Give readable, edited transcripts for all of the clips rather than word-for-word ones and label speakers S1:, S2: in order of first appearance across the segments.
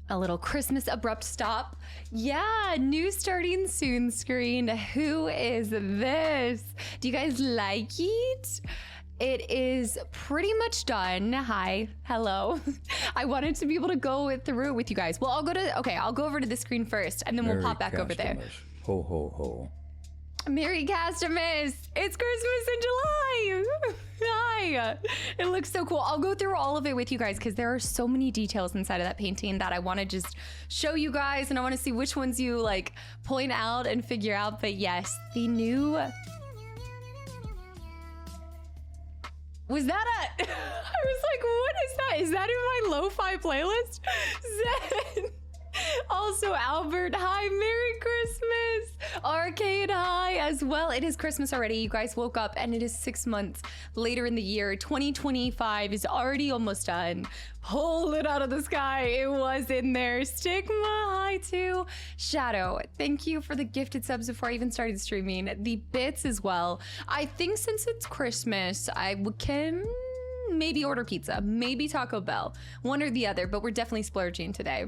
S1: A little Christmas abrupt stop. Yeah, new starting soon screen. Who is this? Do you guys like it? It is pretty much done. Hi, hello. I wanted to be able to go through it with you guys. Well, I'll go over to the screen first and then we'll pop back over there.
S2: Ho, ho, ho.
S1: Merry Kastaclysm! It's Christmas in July! Hi! It looks so cool. I'll go through all of it with you guys because there are so many details inside of that painting that I want to just show you guys, and I want to see which ones you like point out and figure out. But yes, the new... Was that a... I was like, what is that? Is that in my lo-fi playlist? Zen! Also, Albert, hi, Merry Christmas. Arcade, hi, as well. It is Christmas already. You guys woke up and it is 6 months later in the year. 2025 is already almost done. Pull it out of the sky. It was in there. Stigma, hi too. Shadow, thank you for the gifted subs before I even started streaming. The bits as well. I think since it's Christmas, I can maybe order pizza, maybe Taco Bell, one or the other, but we're definitely splurging today.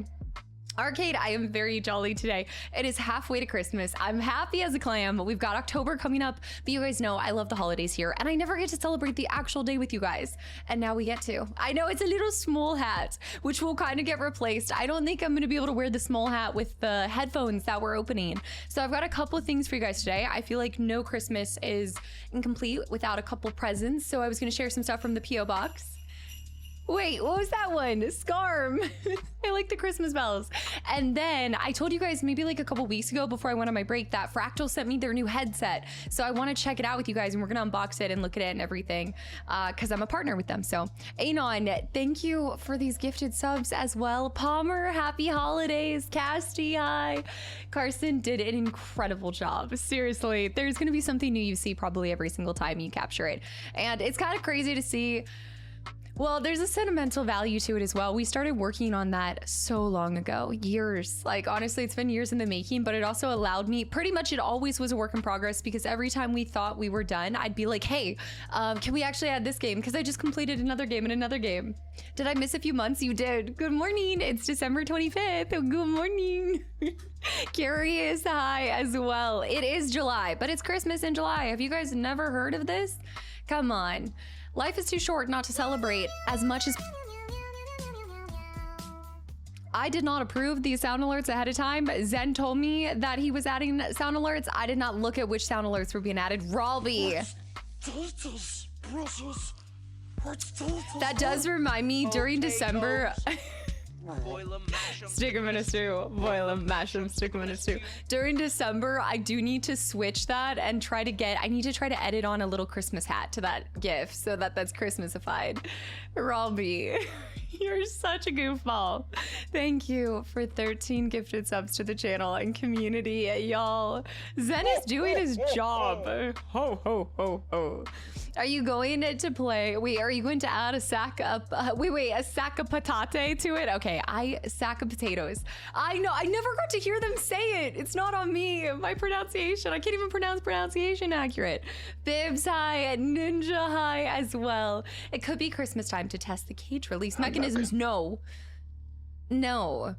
S1: Arcade, I am very jolly today. It is halfway to Christmas. I'm happy as a clam. We've got October coming up, but you guys know I love the holidays here, and I never get to celebrate the actual day with you guys. And now we get to. I know it's a little small hat, which will kind of get replaced. I don't think I'm gonna be able to wear the small hat with the headphones that we're opening. So I've got a couple of things for you guys today. I feel like no Christmas is incomplete without a couple presents. So I was gonna share some stuff from the P.O. box. Wait, what was that one? Scarm. I like the Christmas bells. And then I told you guys maybe like a couple weeks ago before I went on my break that Fractal sent me their new headset. So I want to check it out with you guys, and we're going to unbox it and look at it and everything because I'm a partner with them. So Anon, thank you for these gifted subs as well. Palmer, happy holidays. Casty, hi. Carson did an incredible job. Seriously, there's going to be something new you see probably every single time you capture it. And it's kind of crazy to see. Well, there's a sentimental value to it as well. We started working on that so long ago, years. Like, honestly, it's been years in the making, but it also allowed me, pretty much it always was a work in progress because every time we thought we were done, I'd be like, hey, can we actually add this game? Because I just completed another game and another game. Did I miss a few months? You did. Good morning. It's December 25th. Good morning. Curious, hi as well. It is July, but it's Christmas in July. Have you guys never heard of this? Come on. Life is too short not to celebrate as much as... I did not approve these sound alerts ahead of time. Zen told me that he was adding sound alerts. I did not look at which sound alerts were being added. Ralby. That does remind me during December...
S3: Boil 'em, mash 'em,
S1: stick 'em in a stew. Boil 'em, mash 'em, stick 'em in a stew. During December, I do need to switch that and try to get, I need to try to edit on a little Christmas hat to that GIF so that that's Christmasified. Robbie, you're such a goofball. Thank you for 13 gifted subs to the channel and community, y'all. Zen is doing his job. Ho, ho, ho, ho. Are you going to play? Wait, are you going to add a sack of, a sack of patate to it? Okay, sack of potatoes. I know, I never got to hear them say it. It's not on me. My pronunciation, I can't even pronounce pronunciation accurate. Bibs high, Ninja high as well. It could be Christmas time to test the cage release mechanisms. No. No.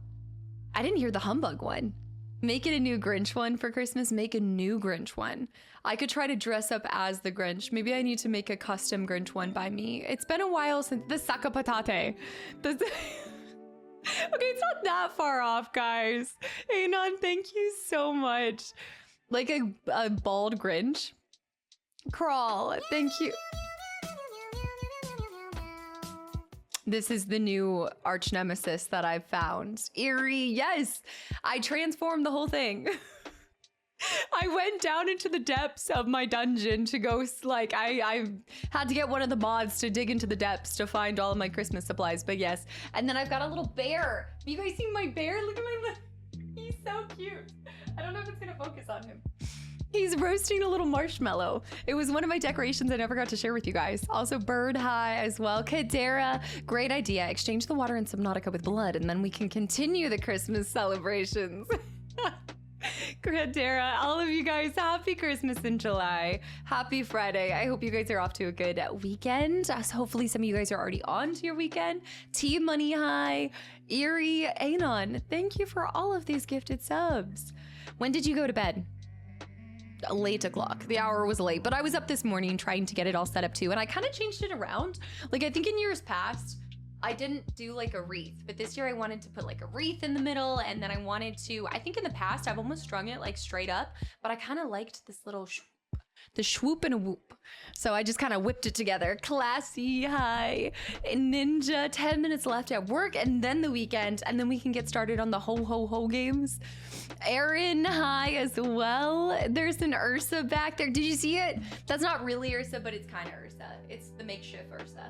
S1: I didn't hear the humbug one. Make it a new Grinch one for Christmas. Make a new Grinch one. I could try to dress up as the Grinch. Maybe I need to make a custom Grinch one by me. It's been a while since the sack of patate. Okay, it's not that far off, guys. Anon, thank you so much. Like a bald Grinch. Crawl, thank you. This is the new arch nemesis that I've found. Eerie, yes! I transformed the whole thing. I went down into the depths of my dungeon to go, like, I had to get one of the mods to dig into the depths to find all of my Christmas supplies, but yes. And then I've got a little bear. You guys see my bear? Look at my, he's so cute. I don't know if it's gonna focus on him. He's roasting a little marshmallow. It was one of my decorations I never got to share with you guys. Also, Bird High as well. Kadera, great idea. Exchange the water in Subnautica with blood, and then we can continue the Christmas celebrations. Grandera, all of you guys, happy Christmas in July. Happy Friday. I hope you guys are off to a good weekend. So hopefully some of you guys are already on to your weekend. Team Money High, Erie, Anon, thank you for all of these gifted subs. When did you go to bed? Late o'clock. The hour was late, but I was up this morning trying to get it all set up too, and I kind of changed it around. Like, I think in years past, I didn't do like a wreath, but this year I wanted to put like a wreath in the middle, and then I wanted to, I think in the past I've almost strung it like straight up, but I kind of liked this little the swoop and a whoop. So I just kind of whipped it together. Classy, high, ninja, 10 minutes left at work, and then the weekend, and then we can get started on the ho ho ho games. Aaron, hi as well. There's an Ursa back there. Did you see it? That's not really Ursa, but it's kind of Ursa. It's the makeshift Ursa.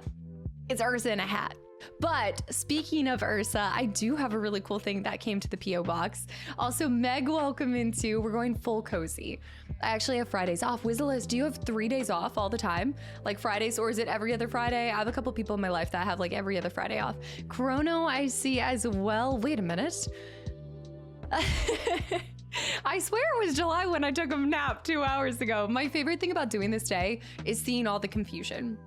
S1: It's Ursa in a hat. But speaking of Ursa, I do have a really cool thing that came to the P.O. box. Also, Meg, welcome into. We're going full cozy. I actually have Fridays off. Wizzless, do you have 3 days off all the time? Like Fridays, or is it every other Friday? I have a couple people in my life that have like every other Friday off. Chrono, I see as well. Wait a minute. I swear it was July when I took a nap 2 hours ago. My favorite thing about doing this day is seeing all the confusion.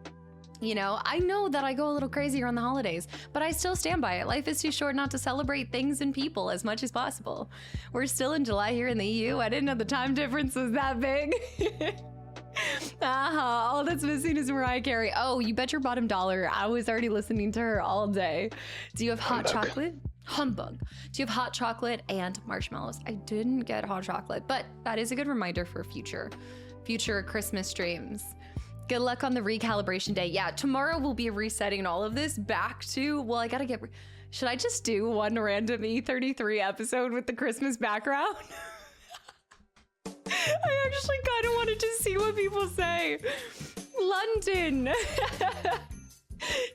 S1: You know, I know that I go a little crazy around the holidays, but I still stand by it. Life is too short not to celebrate things and people as much as possible. We're still in July here in the EU. I didn't know the time difference was that big. All that's missing is Mariah Carey. Oh, you bet your bottom dollar. I was already listening to her all day. Do you have hot chocolate? Humbug. Do you have hot chocolate and marshmallows? I didn't get hot chocolate, but that is a good reminder for future Christmas streams. Good luck on the recalibration day. Yeah, tomorrow we'll be resetting all of this back to, well, I gotta get, should I just do one random E33 episode with the Christmas background? I actually kind of wanted to see what people say. London.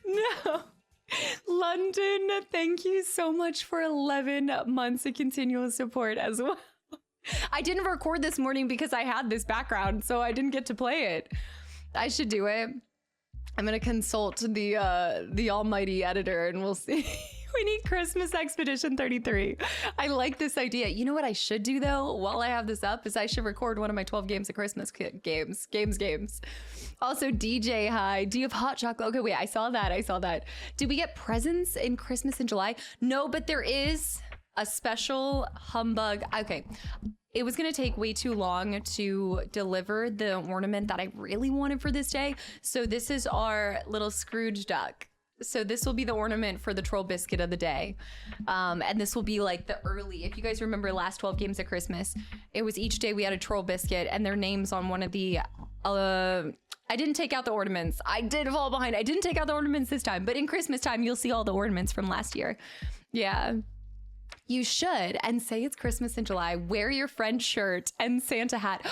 S1: No. London, thank you so much for 11 months of continual support as well. I didn't record this morning because I had this background, so I didn't get to play it. I should do it. I'm gonna consult the almighty editor and we'll see. We need Christmas Expedition 33. I like this idea. You know what I should do though, while I have this up, is I should record one of my 12 games of Christmas games. Also, DJ, hi. Do you have hot chocolate? Okay, wait, I saw that. Did we get presents in Christmas in July? No, but there is a special humbug. Okay. It was going to take way too long to deliver the ornament that I really wanted for this day. So this is our little Scrooge duck. So this will be the ornament for the troll biscuit of the day. And this will be like the early, if you guys remember last 12 games of Christmas, it was each day we had a troll biscuit and their names on one of the, I didn't take out the ornaments. I did fall behind. I didn't take out the ornaments this time, but in Christmas time, you'll see all the ornaments from last year. Yeah. You should, and say it's Christmas in July. Wear your French shirt and Santa hat.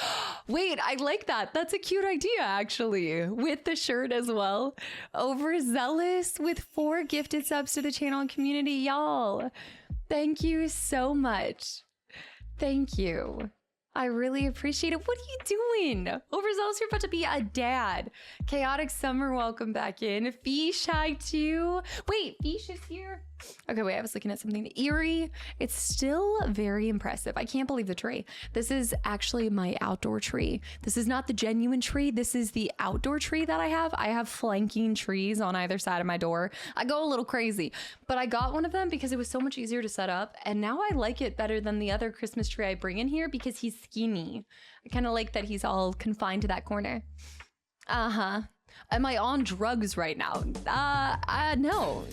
S1: Wait, I like that. That's a cute idea, actually, with the shirt as well. Overzealous with 4 gifted subs to the channel and community, y'all. Thank you so much. Thank you. I really appreciate it. What are you doing? Overzealous, you're about to be a dad. Chaotic Summer, welcome back in. Fish, hi too. Wait, Fish is here. Okay, wait, I was looking at something. Erie, it's still very impressive. I can't believe the tree. This is actually my outdoor tree. This is not the genuine tree. This is the outdoor tree that I have. I have flanking trees on either side of my door. I go a little crazy, but I got one of them because it was so much easier to set up. And now I like it better than the other Christmas tree I bring in here because he's skinny. I kind of like that he's all confined to that corner. Uh-huh. Am I on drugs right now? No.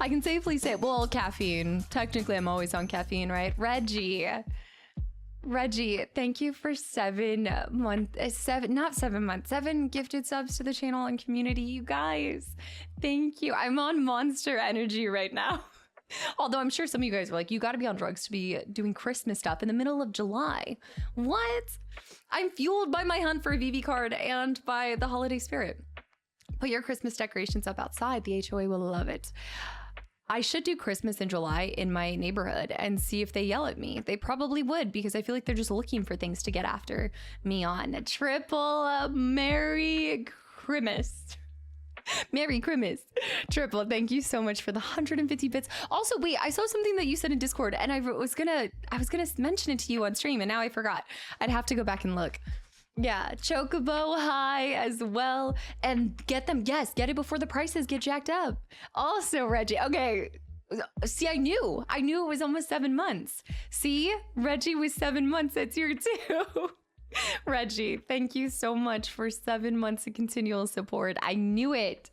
S1: I can safely say, well, caffeine. Technically, I'm always on caffeine, right? Reggie, thank you for 7 gifted subs to the channel and community, you guys. Thank you. I'm on Monster Energy right now. Although I'm sure some of you guys were like, you got to be on drugs to be doing Christmas stuff in the middle of July. What? I'm fueled by my hunt for a VV card and by the holiday spirit. Put your Christmas decorations up outside. The HOA will love it. I should do Christmas in July in my neighborhood and see if they yell at me. They probably would because I feel like they're just looking for things to get after me on. Triple Merry Christmas. Merry Christmas. Triple, thank you so much for the 150 bits. Also, wait, I saw something that you said in Discord and I was gonna mention it to you on stream and now I forgot. I'd have to go back and look. Yeah, Chocobo high as well. And get them, yes, get it before the prices get jacked up. Also, Reggie, okay. See, I knew it was almost 7 months. See, Reggie was 7 months. That's here too. Reggie, thank you so much for 7 months of continual support. I knew it.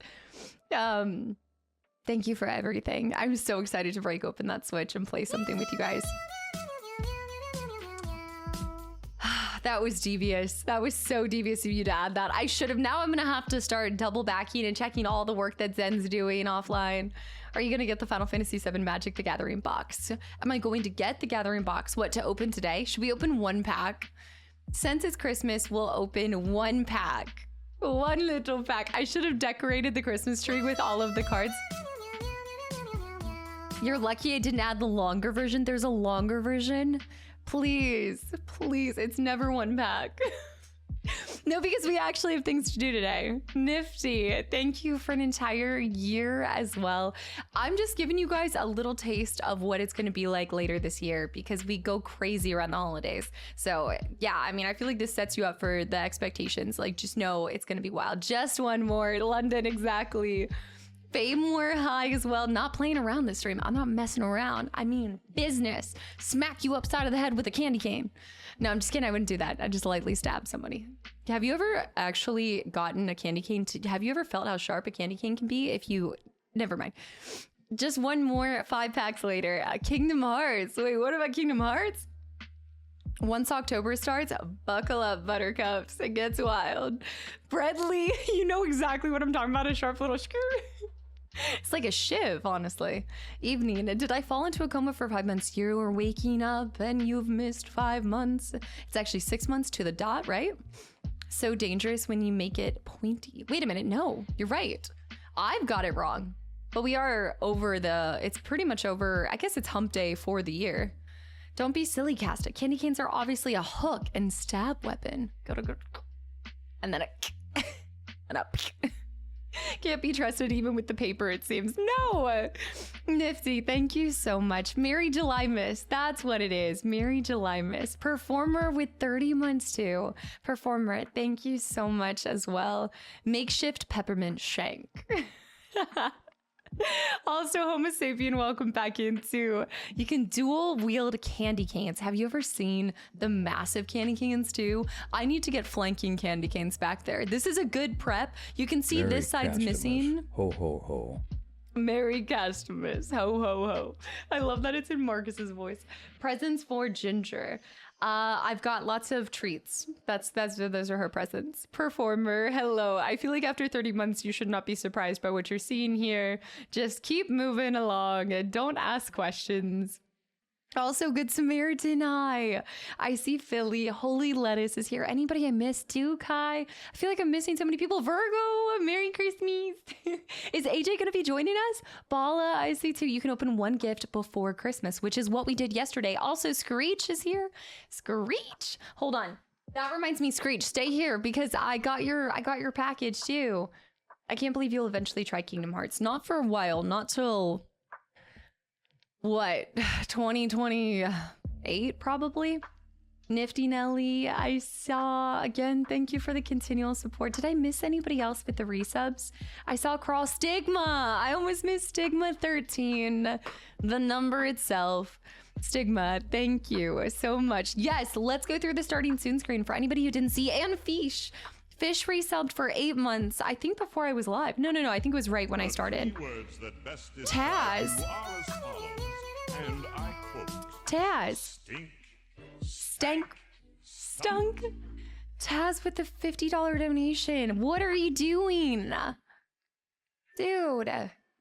S1: Thank you for everything. I'm so excited to break open that Switch and play something with you guys. That was devious. That was so devious of you to add that. I should have. Now I'm going to have to start double backing and checking all the work that Zen's doing offline. Are you going to get the Final Fantasy VII Magic the Gathering box? Am I going to get the Gathering box? What, to open today? Should we open one pack? Since it's Christmas, we'll open one pack. One little pack. I should have decorated the Christmas tree with all of the cards. You're lucky I didn't add the longer version. There's a longer version. Please, please, it's never one pack. No, because we actually have things to do today. Nifty, thank you for an entire year as well. I'm just giving you guys a little taste of what it's going to be like later this year because we go crazy around the holidays. So yeah, I mean, I feel like this sets you up for the expectations. Like, just know it's going to be wild. Just one more. London, exactly. Fameware high as well. Not playing around this stream. I'm not messing around. I mean, business. Smack you upside of the head with a candy cane. No, I'm just kidding. I wouldn't do that. I just lightly stab somebody. Have you ever actually gotten a candy cane? Have you ever felt how sharp a candy cane can be if you... Never mind. Just one more 5 packs later. Kingdom Hearts. Wait, what about Kingdom Hearts? Once October starts, buckle up, buttercups. It gets wild. Bradley, you know exactly what I'm talking about. A sharp little screw. It's like a shiv, honestly. Evening. Did I fall into a coma for 5 months? You are waking up and you've missed 5 months. It's actually 6 months to the dot, right? So dangerous when you make it pointy. Wait a minute. No, you're right. I've got it wrong. But we are over the... It's pretty much over... I guess it's hump day for the year. Don't be silly, Casta. Candy canes are obviously a hook and stab weapon. Go. And then a... and a... Can't be trusted even with the paper, it seems. No! Nifty, thank you so much. Merry July Miss. That's what it is. Merry July Miss. Performer with 30 months too. Performer, thank you so much as well. Makeshift peppermint shank. Also, Homo sapien, welcome back in too. You can dual wield candy canes. Have you ever seen the massive candy canes too? I need to get flanking candy canes back there. This is a good prep. You can see Merry this side's Castamus. Missing.
S2: Ho, ho, ho.
S1: Merry Castamus. Ho, ho, ho. I love that it's in Marcus's voice. Presents for Ginger. I've got lots of treats. Those are her presents. Performer, hello. I feel like after 30 months, you should not be surprised by what you're seeing here. Just keep moving along and don't ask questions. Also, Good Samaritan, hi. I see Philly. Holy Lettuce is here. Anybody I missed too, Kai? I feel like I'm missing so many people. Virgo, Merry Christmas. Is AJ going to be joining us? Bala, I see too. You can open one gift before Christmas, which is what we did yesterday. Also, Screech is here. Screech. Hold on. That reminds me, Screech, stay here because I got your package too. I can't believe you'll eventually try Kingdom Hearts. Not for a while, not till... What, 2028 probably? Nifty Nelly, I saw, again, thank you for the continual support. Did I miss anybody else with the resubs? I saw Cross Stigma. I almost missed Stigma 13, the number itself. Stigma, thank you so much. Yes, let's go through the starting soon screen for anybody who didn't see. And Fish. Fish resubbed for 8 months. I think before I was live. No, I think it was right when I started. Taz. And I quote, Taz. Stunk. Taz with the $50 donation. What are you doing? Dude.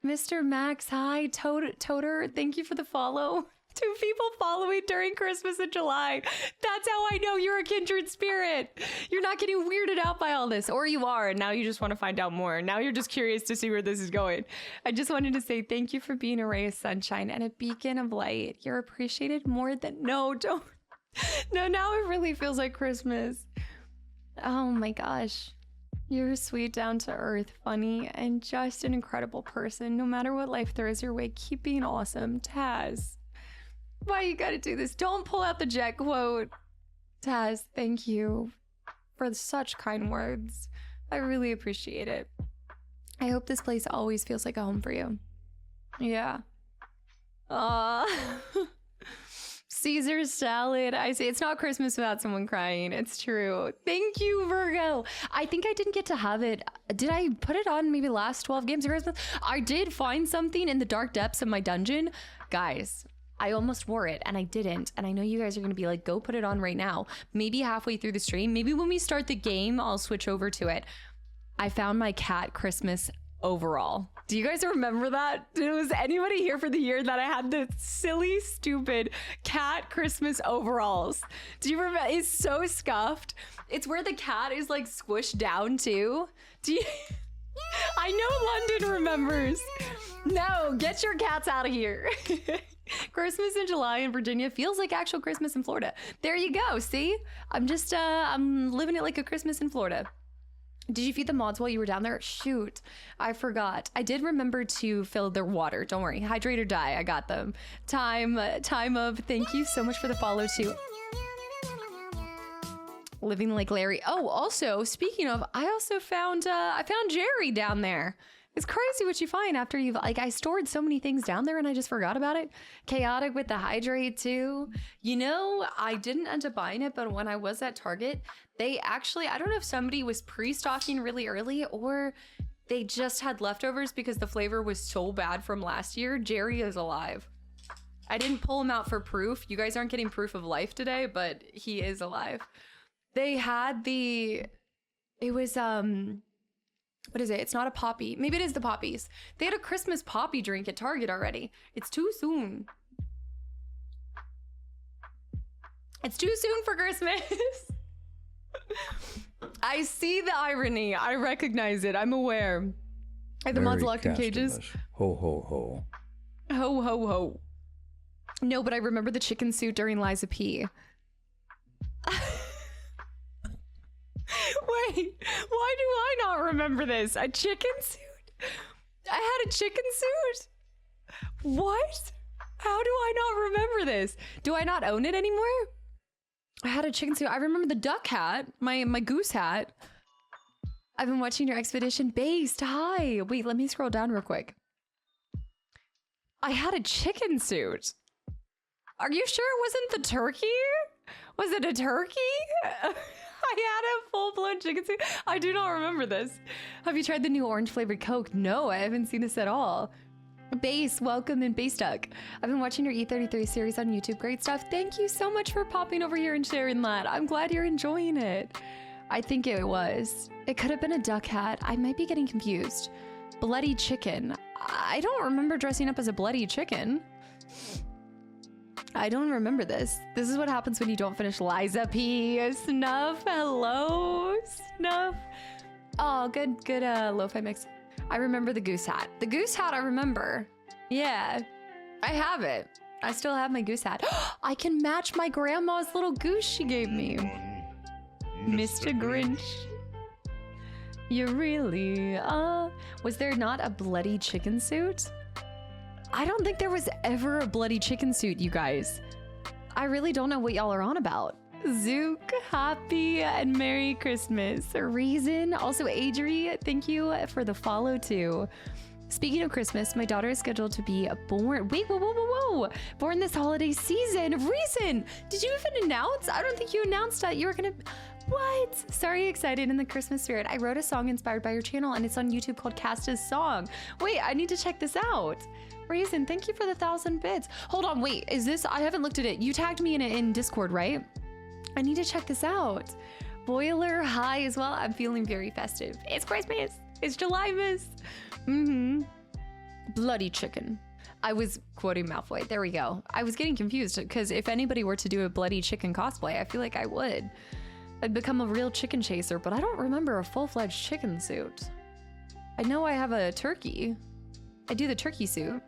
S1: Mr. Max, hi. Toter, thank you for the follow. 2 people following during Christmas in July. That's how I know you're a kindred spirit. You're not getting weirded out by all this, or you are, and now you just want to find out more. Now you're just curious to see where this is going. I just wanted to say thank you for being a ray of sunshine and a beacon of light. You're appreciated more than... No, don't. No, now it really feels like Christmas. Oh my gosh. You're a sweet, down-to-earth, funny, and just an incredible person. No matter what life throws your way, keep being awesome. Taz. Why you gotta do this? Don't pull out the jet quote. Taz, thank you for such kind words. I really appreciate it. I hope this place always feels like a home for you. Yeah. Caesar salad. I say it's not Christmas without someone crying. It's true. Thank you, Virgo. I think I didn't get to have it. Did I put it on maybe last 12 games of Christmas? I did find something in the dark depths of my dungeon. Guys, I almost wore it and I didn't. And I know you guys are going to be like, go put it on right now. Maybe halfway through the stream. Maybe when we start the game, I'll switch over to it. I found my cat Christmas overall. Do you guys remember that? Was anybody here for the year that I had the silly, stupid cat Christmas overalls? Do you remember? It's so scuffed. It's where the cat is like squished down too. Do you? I know London remembers. No, get your cats out of here. Christmas in July in Virginia feels like actual Christmas in Florida. There you go. See, I'm just I'm living it like a Christmas in Florida. Did you feed the mods while you were down there? Shoot, I forgot. I did remember to fill their water. Don't worry, hydrate or die. I got them. Time of. Thank you so much for the follow too. Living like Larry. Oh, also speaking of, I also found Jerry down there. It's crazy what you find after you've like I stored so many things down there and I just forgot about it. Chaotic with the hydrate too. You know, I didn't end up buying it, but when I was at Target, they actually, I don't know if somebody was pre-stocking really early or they just had leftovers because the flavor was so bad from last year. Jerry is alive. I didn't pull him out for proof. You guys aren't getting proof of life today, but he is alive. They had it was what is it? It's not a poppy. Maybe it is the poppies. They had a Christmas poppy drink at Target already. It's too soon. It's too soon for Christmas. I see the irony. I recognize it. I'm aware. Are the mods locked in cages?
S2: Ho, ho, ho.
S1: Ho, ho, ho. No, but I remember the chicken suit during Liza P. Wait, why do I not remember this? A chicken suit? I had a chicken suit? What? How do I not remember this? Do I not own it anymore? I had a chicken suit. I remember the duck hat, my goose hat. I've been watching your expedition. Based, hi. Wait, let me scroll down real quick. I had a chicken suit. Are you sure it wasn't the turkey? Was it a turkey? I had a full-blown chicken suit. I do not remember this. Have you tried the new orange flavored Coke? No, I haven't seen this at all. Base, welcome in Base Duck. I've been watching your E33 series on YouTube. Great stuff. Thank you so much for popping over here and sharing that. I'm glad you're enjoying it. I think it was. It could have been a duck hat. I might be getting confused. Bloody chicken. I don't remember dressing up as a bloody chicken. I don't remember this. This is what happens when you don't finish Liza P. Snuff. Hello, Snuff. Oh, good lo-fi mix. I remember the goose hat. The goose hat I remember. Yeah, I have it. I still have my goose hat. I can match my grandma's little goose she gave me. Mr. Grinch. You really, was there not a bloody chicken suit? I don't think there was ever a bloody chicken suit, you guys. I really don't know what y'all are on about. Zook, happy and Merry Christmas. Reason, also Adri, thank you for the follow too. Speaking of Christmas, my daughter is scheduled to be born. Wait, whoa. Born this holiday season. Reason, did you even announce? I don't think you announced that you were gonna. What? Sorry, excited in the Christmas spirit. I wrote a song inspired by your channel and it's on YouTube called Casta's Song. Wait, I need to check this out. Reason, thank you for the 1,000 bits. Hold on, wait, is this, I haven't looked at it. You tagged me in it in Discord, right? I need to check this out. Boiler, hi as well. I'm feeling very festive. It's Christmas. It's July-mas. Bloody chicken. I was quoting Malfoy. There we go. I was getting confused because if anybody were to do a bloody chicken cosplay, I feel like I would. I'd become a real chicken chaser, but I don't remember a full-fledged chicken suit. I know I have a turkey. I do the turkey suit.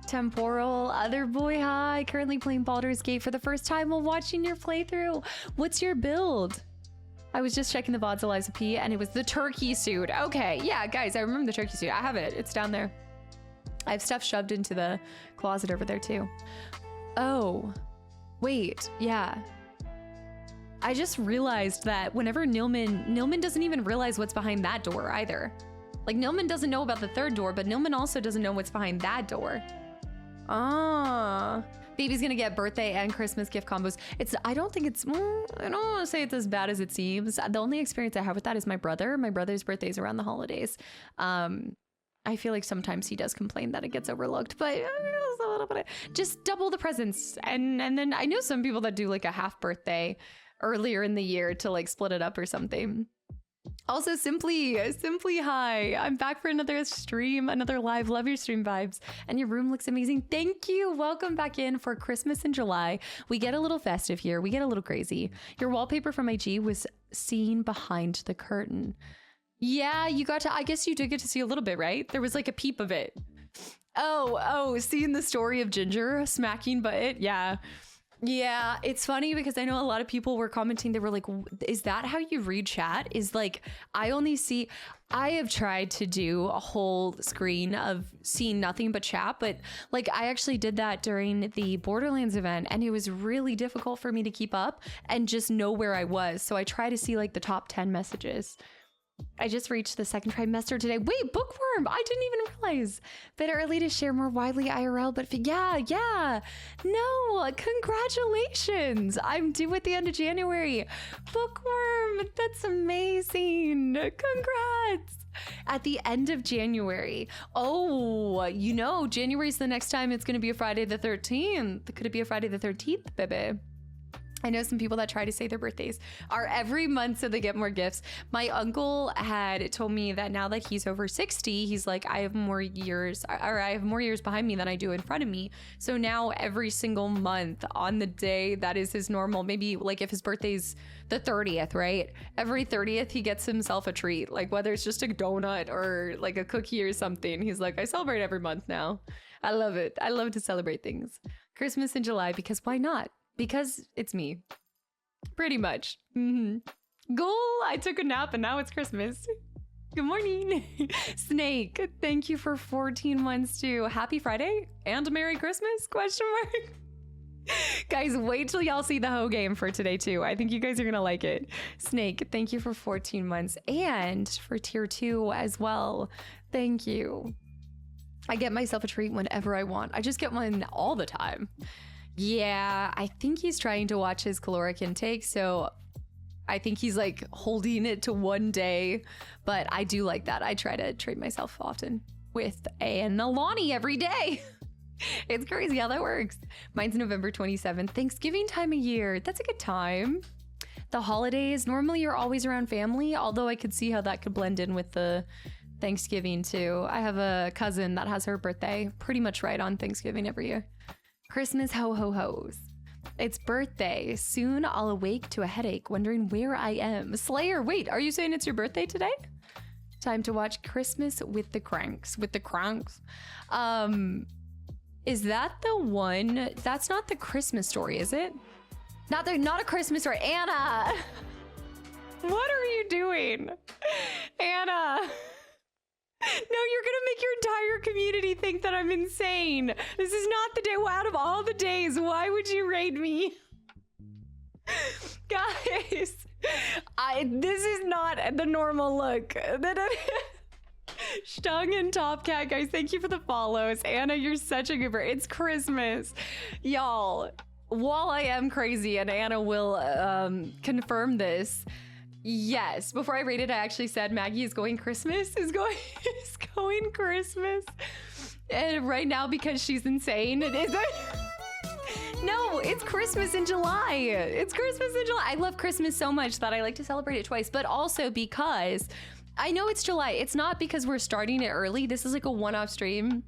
S1: Temporal, other boy, hi. Currently playing Baldur's Gate for the first time while watching your playthrough. What's your build? I was just checking the VODs, Eliza P, and it was the turkey suit. Okay, yeah, guys, I remember the turkey suit. I have it. It's down there. I have stuff shoved into the closet over there too. Oh, wait, yeah. I just realized that whenever Nilman doesn't even realize what's behind that door either. Like, Nilman doesn't know about the third door, but Nilman also doesn't know what's behind that door. Ah. Baby's gonna get birthday and Christmas gift combos. I don't think it's, I don't want to say it's as bad as it seems. The only experience I have with that is my brother. My brother's birthday is around the holidays. I feel like sometimes he does complain that it gets overlooked, but a little bit. Just double the presents. And then I know some people that do like a half birthday earlier in the year to like split it up or something. Also, Simply hi. I'm back for another stream, another live. Love your stream vibes. And your room looks amazing. Thank you. Welcome back in for Christmas in July. We get a little festive here. We get a little crazy. Your wallpaper from IG was seen behind the curtain. Yeah, you got to, I guess you did get to see a little bit, right? There was like a peep of it. Oh, seeing the story of Ginger smacking butt. Yeah. Yeah, it's funny because I know a lot of people were commenting. They were like, is that how you read chat? Is like, I have tried to do a whole screen of seeing nothing but chat, but like I actually did that during the Borderlands event and it was really difficult for me to keep up and just know where I was. So I try to see like the top 10 messages. I just reached the second trimester today. Wait, bookworm! I didn't even realize. Bit early to share more widely IRL, but yeah. No, congratulations! I'm due at the end of January. Bookworm, that's amazing. Congrats! At the end of January. Oh, you know, January's the next time it's going to be a Friday the 13th. Could it be a Friday the 13th, baby? I know some people that try to say their birthdays are every month so they get more gifts. My uncle had told me that now that he's over 60, he's like, I have more years behind me than I do in front of me. So now every single month on the day that is his normal, maybe like if his birthday's the 30th, right? Every 30th, he gets himself a treat, like whether it's just a donut or like a cookie or something. He's like, I celebrate every month now. I love it. I love to celebrate things. Christmas in July, because why not? Because it's me. Pretty much. Goal, I took a nap and now it's Christmas. Good morning. Snake, thank you for 14 months too. Happy Friday and Merry Christmas? Question mark. Guys, wait till y'all see the hoe game for today too. I think you guys are gonna like it. Snake, thank you for 14 months and for tier 2 as well. Thank you. I get myself a treat whenever I want. I just get one all the time. Yeah, I think he's trying to watch his caloric intake, so I think he's like holding it to one day, but I do like that. I try to treat myself often with a Nalani every day. It's crazy how that works. Mine's November 27th, Thanksgiving time of year. That's a good time. The holidays, normally you're always around family, although I could see how that could blend in with the Thanksgiving too. I have a cousin that has her birthday pretty much right on Thanksgiving every year. Christmas ho-ho-hos. It's birthday. Soon I'll awake to a headache, wondering where I am. Slayer, wait, are you saying it's your birthday today? Time to watch Christmas with the Cranks. With the Cranks. Is that the one? That's not the Christmas Story, is it? Not a Christmas Story. Anna! What are you doing? Anna! No, you're gonna make your entire community think that I'm insane. This is not the day. Out of all the days, why would you raid me? Guys, this is not the normal look. Stung and Top Cat, guys, thank you for the follows. Anna, you're such a goober. It's Christmas. Y'all, while I am crazy, and Anna will confirm this, yes, before I rated, I actually said Maggie is going Christmas, is going Christmas. And right now, because she's insane, it is. No, it's Christmas in July. It's Christmas in July. I love Christmas so much that I like to celebrate it twice, but also because I know it's July. It's not because we're starting it early. This is like a one-off stream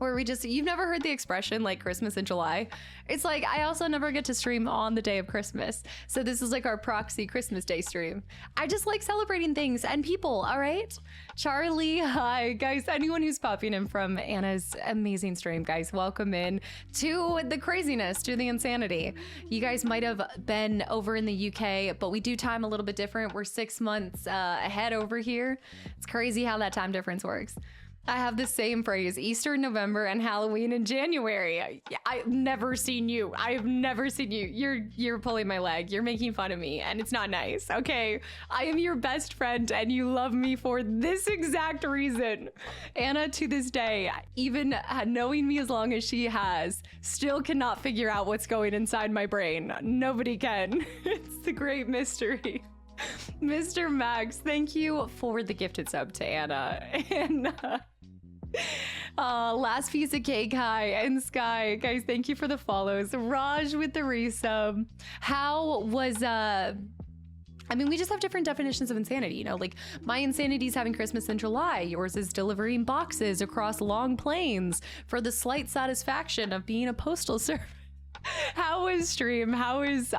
S1: where you've never heard the expression like Christmas in July? It's like, I also never get to stream on the day of Christmas. So this is like our proxy Christmas Day stream. I just like celebrating things and people, all right? Charlie, hi. Guys, anyone who's popping in from Anna's amazing stream, guys, welcome in to the craziness, to the insanity. You guys might have been over in the UK, but we do time a little bit different. We're 6 months ahead over here. It's crazy how that time difference works. I have the same phrase, Easter in November and Halloween in January. I've never seen you. I've never seen you. You're pulling my leg. You're making fun of me and it's not nice, okay? I am your best friend and you love me for this exact reason. Anna, to this day, even knowing me as long as she has, still cannot figure out what's going inside my brain. Nobody can. It's the great mystery. Mr. Max, thank you for the gifted sub to Anna. And last piece of cake, hi, and Sky, guys, thank you for the follows. Raj with the resub. How was I mean, we just have different definitions of insanity, you know, like my insanity is having Christmas in July. Yours is delivering boxes across long plains for the slight satisfaction of being a postal servant. How was stream? How is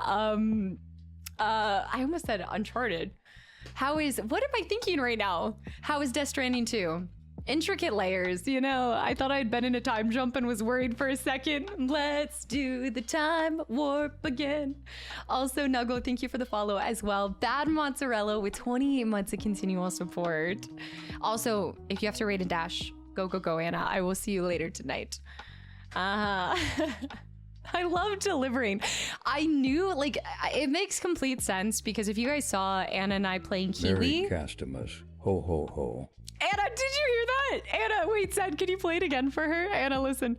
S1: I almost said Uncharted. What am I thinking right now? How is Death Stranding 2? Intricate layers, you know. I thought I'd been in a time jump and was worried for a second. Let's do the time warp again. Also, Nuggle, thank you for the follow as well. Bad Mozzarella with 28 months of continual support. Also, if you have to raid and dash, go, Anna. I will see you later tonight. I love delivering. I knew, like, it makes complete sense because if you guys saw Anna and I playing Kiwi.
S2: Merry Kastaclysm. Ho, ho, ho.
S1: Anna, did you hear that? Anna, wait, Zed, can you play it again for her? Anna, listen.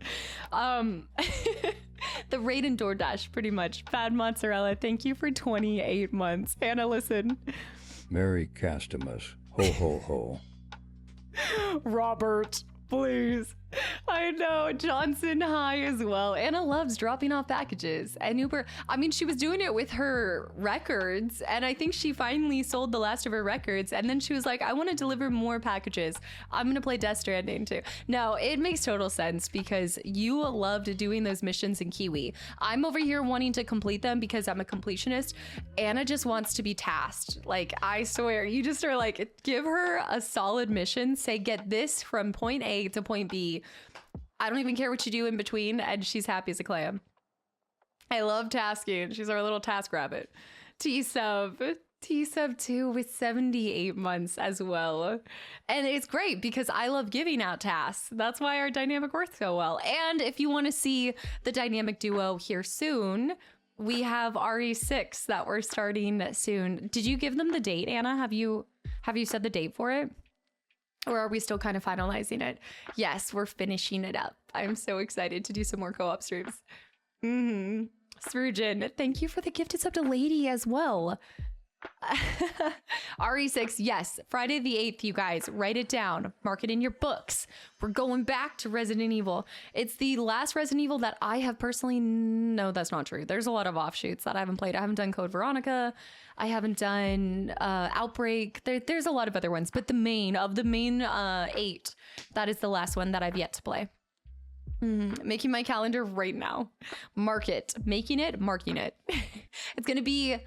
S1: The raid and DoorDash, pretty much. Bad Mozzarella, thank you for 28 months. Anna, listen.
S2: Merry Kastaclysm. Ho, ho, ho.
S1: Robert, please. I know. Johnson, hi as well. Anna loves dropping off packages. And Uber, I mean, she was doing it with her records, and I think she finally sold the last of her records, and then she was like, I want to deliver more packages. I'm going to play Death Stranding too. No, it makes total sense because you loved doing those missions in Kiwi. I'm over here wanting to complete them because I'm a completionist. Anna just wants to be tasked. Like, I swear, you just are like, give her a solid mission, say, get this from point A to point B. I don't even care what you do in between, and she's happy as a clam. I love tasking. She's our little task rabbit. T-Sub 2 with 78 months as well. And it's great because I love giving out tasks. That's why our dynamic works so well. And if you want to see the dynamic duo here soon, we have RE6 that we're starting soon. Did you give them the date, Anna? Have you said the date for it? Or are we still kind of finalizing it? Yes, we're finishing it up. I'm so excited to do some more co-op streams. Spurgeon, thank you for the gifted sub to Lady as well. RE6, yes, Friday the 8th, you guys, write it down, mark it in your books. We're going back to Resident Evil. It's the last Resident Evil that I have personally, no, that's not true. There's a lot of offshoots that I haven't played. I haven't done Code Veronica. I haven't done Outbreak. There's a lot of other ones, but the main 8, that is the last one that I've yet to play. Making my calendar right now. Mark it. Making it, marking it. It's going to be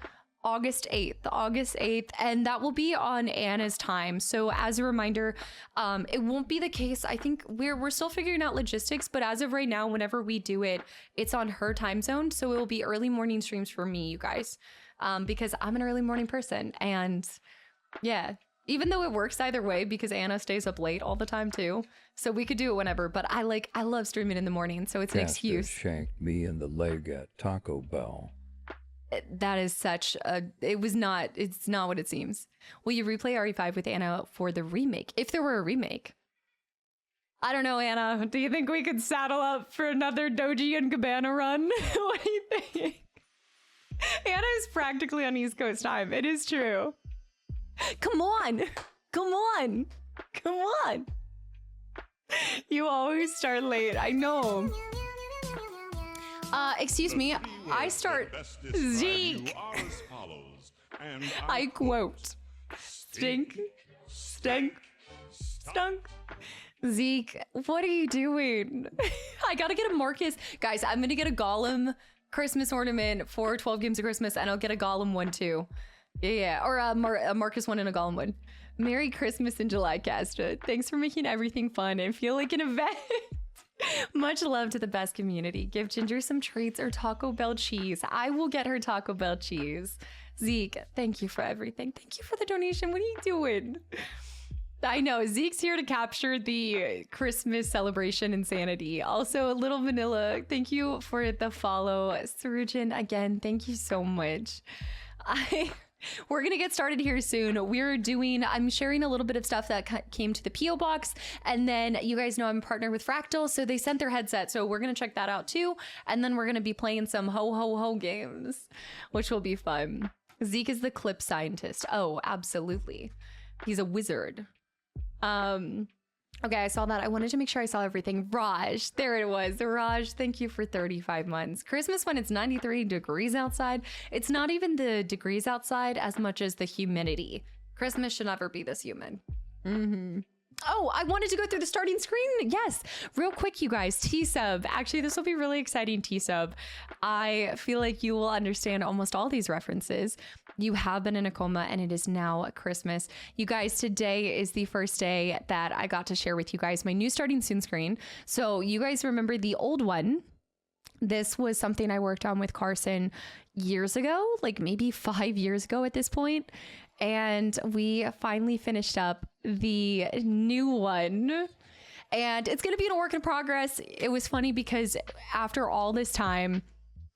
S1: August 8th, and that will be on Anna's time. So as a reminder, it won't be the case. I think we're still figuring out logistics, but as of right now, whenever we do it, it's on her time zone. So it will be early morning streams for me, you guys, because I'm an early morning person. And yeah, even though it works either way because Anna stays up late all the time too. So we could do it whenever, but I love streaming in the morning. So it's an excuse.
S2: Shanked me in the leg at Taco Bell.
S1: That is such a, it's not what it seems. Will you replay RE5 with Anna for the remake? If there were a remake. I don't know, Anna. Do you think we could saddle up for another Doji and Cabana run? What do you think? Anna is practically on East Coast time. It is true. Come on. Come on. Come on. You always start late. I know. Excuse me, I start Zeke. I quote, stink, stank, stunk, Zeke, what are you doing? I gotta get a Marcus. Guys, I'm gonna get a Gollum Christmas ornament for 12 Games of Christmas, and I'll get a Gollum one too. Yeah, or a Marcus one and a Gollum one. Merry Christmas in July, Casta. Thanks for making everything fun and feel like an event. Much love to the best community. Give Ginger some treats or Taco Bell cheese. I will get her Taco Bell cheese. Zeke, thank you for everything. Thank you for the donation. What are you doing? I know, Zeke's here to capture the Christmas celebration insanity. Also, Little Vanilla, thank you for the follow. Surgeon, again, thank you so much. We're going to get started here soon. I'm sharing a little bit of stuff that came to the P.O. box. And then you guys know I'm partnered with Fractal, so they sent their headset. So we're going to check that out too. And then we're going to be playing some ho-ho-ho games, which will be fun. Zeke is the clip scientist. Oh, absolutely. He's a wizard. Okay, I saw that. I wanted to make sure I saw everything. Raj, there it was. Raj, thank you for 35 months. Christmas when it's 93 degrees outside. It's not even the degrees outside as much as the humidity. Christmas should never be this humid. Oh, I wanted to go through the starting screen. Yes, real quick, you guys. T-Sub. Actually, this will be really exciting, T-Sub. I feel like you will understand almost all these references. You have been in a coma and it is now Christmas. You guys, today is the first day that I got to share with you guys my new starting soon screen. So you guys remember the old one. This was something I worked on with Carson years ago, like maybe 5 years ago at this point. And we finally finished up the new one. And it's going to be a work in progress. It was funny because after all this time,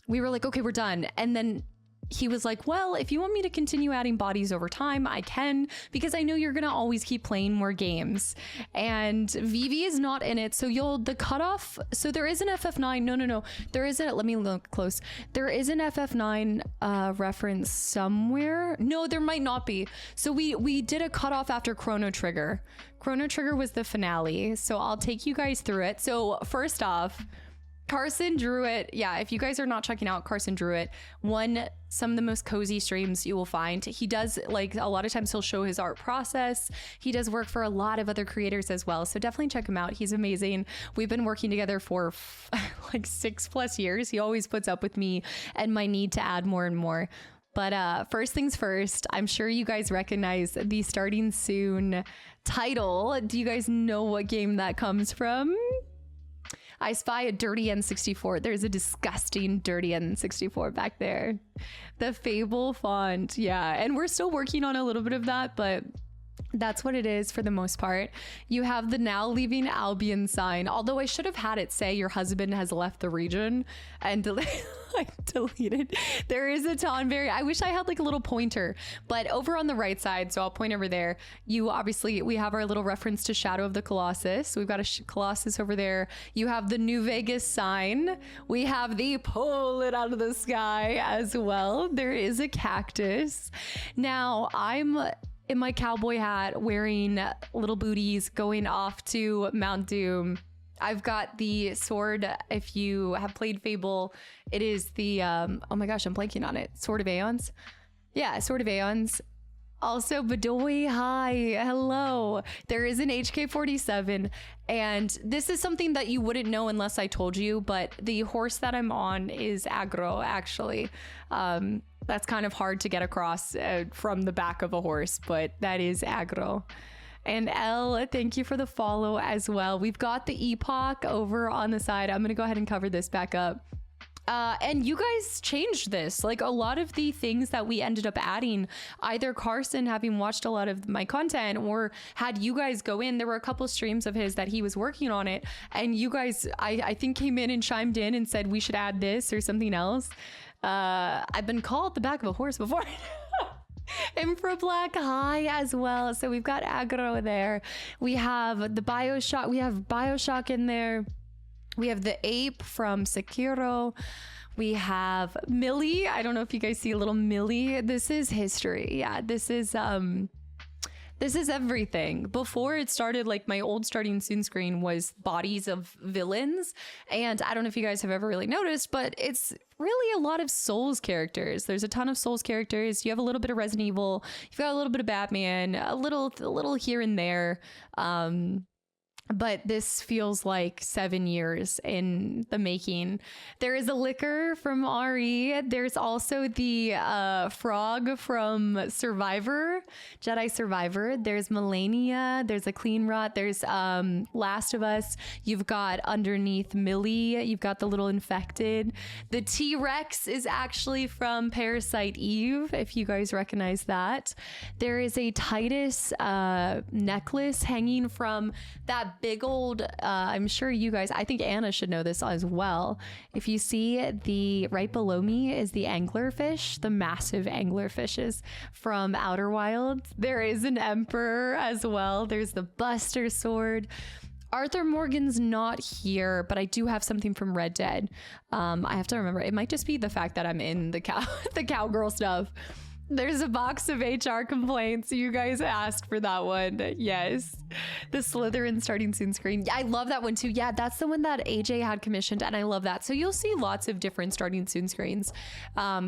S1: we were like, okay, we're done. And then he was like, well, if you want me to continue adding bodies over time, I can, because I know you're going to always keep playing more games. And Vivi is not in it. So the cutoff. So there is an FF9. No. There isn't. Let me look close. There is an FF9 reference somewhere. No, there might not be. So we did a cutoff after Chrono Trigger. Chrono Trigger was the finale. So I'll take you guys through it. So first off, Carson drew it. Yeah, if you guys are not checking out Carson Drew It, some of the most cozy streams you will find. He does, like, a lot of times he'll show his art process. He does work for a lot of other creators as well. So definitely check him out. He's amazing. We've been working together for like 6+ years. He always puts up with me and my need to add more and more. But first things first, I'm sure you guys recognize the starting soon title. Do you guys know what game that comes from? I spy a dirty N64. There's a disgusting dirty N64 back there. The Fable font. Yeah. And we're still working on a little bit of that, but that's what it is for the most part. You have the now leaving Albion sign, although I should have had it say your husband has left the region and deleted. There is a Tonberry. I wish I had like a little pointer, but over on the right side, so I'll point over there. We have our little reference to Shadow of the Colossus. We've got a Colossus over there. You have the New Vegas sign. We have the pull it out of the sky as well. There is a cactus. Now I'm in my cowboy hat, wearing little booties, going off to Mount Doom. I've got the sword. If you have played Fable, it is the, oh my gosh, I'm blanking on it. Sword of Aeons. Yeah, Sword of Aeons. Also, Bedoy, hi, hello. There is an HK-47, and this is something that you wouldn't know unless I told you, but the horse that I'm on is aggro, actually. That's kind of hard to get across from the back of a horse, but that is aggro. And Elle, thank you for the follow as well. We've got the Epoch over on the side. I'm going to go ahead and cover this back up. And you guys changed this. Like a lot of the things that we ended up adding, either Carson having watched a lot of my content or had you guys go in, there were a couple streams of his that he was working on it. And you guys, I think came in and chimed in and said we should add this or something else. I've been called the back of a horse before. Infra Black, hi as well. So we've got aggro there. We have the Bioshock. We have Bioshock in there. We have the ape from Sekiro. We have Millie. I don't know if you guys see a little Millie. This is history. Yeah, this is everything. Before it started, like my old starting soon screen was bodies of villains. And I don't know if you guys have ever really noticed, but it's really a lot of Souls characters. There's a ton of Souls characters. You have a little bit of Resident Evil. You've got a little bit of Batman, a little here and there. but this feels like 7 years in the making. There is a liquor from RE. There's also the frog from Survivor, Jedi Survivor. There's Melania. There's a Clean Rot. There's Last of Us. You've got underneath Millie. You've got the little infected. The T-Rex is actually from Parasite Eve, if you guys recognize that. There is a Titus necklace hanging from that big old, I'm sure you guys, I think Anna should know this as well. If you see the right below me is the anglerfish, the massive anglerfishes from Outer Wilds. There is an Emperor as well. There's the Buster sword. Arthur Morgan's not here, but I do have something from Red Dead. I have to remember, it might just be the fact that I'm in the cowgirl stuff. There's a box of HR complaints. You guys asked for that one. Yes. The Slytherin starting soon screen. I love that one too. Yeah, that's the one that AJ had commissioned, and I love that. So you'll see lots of different starting soon screens,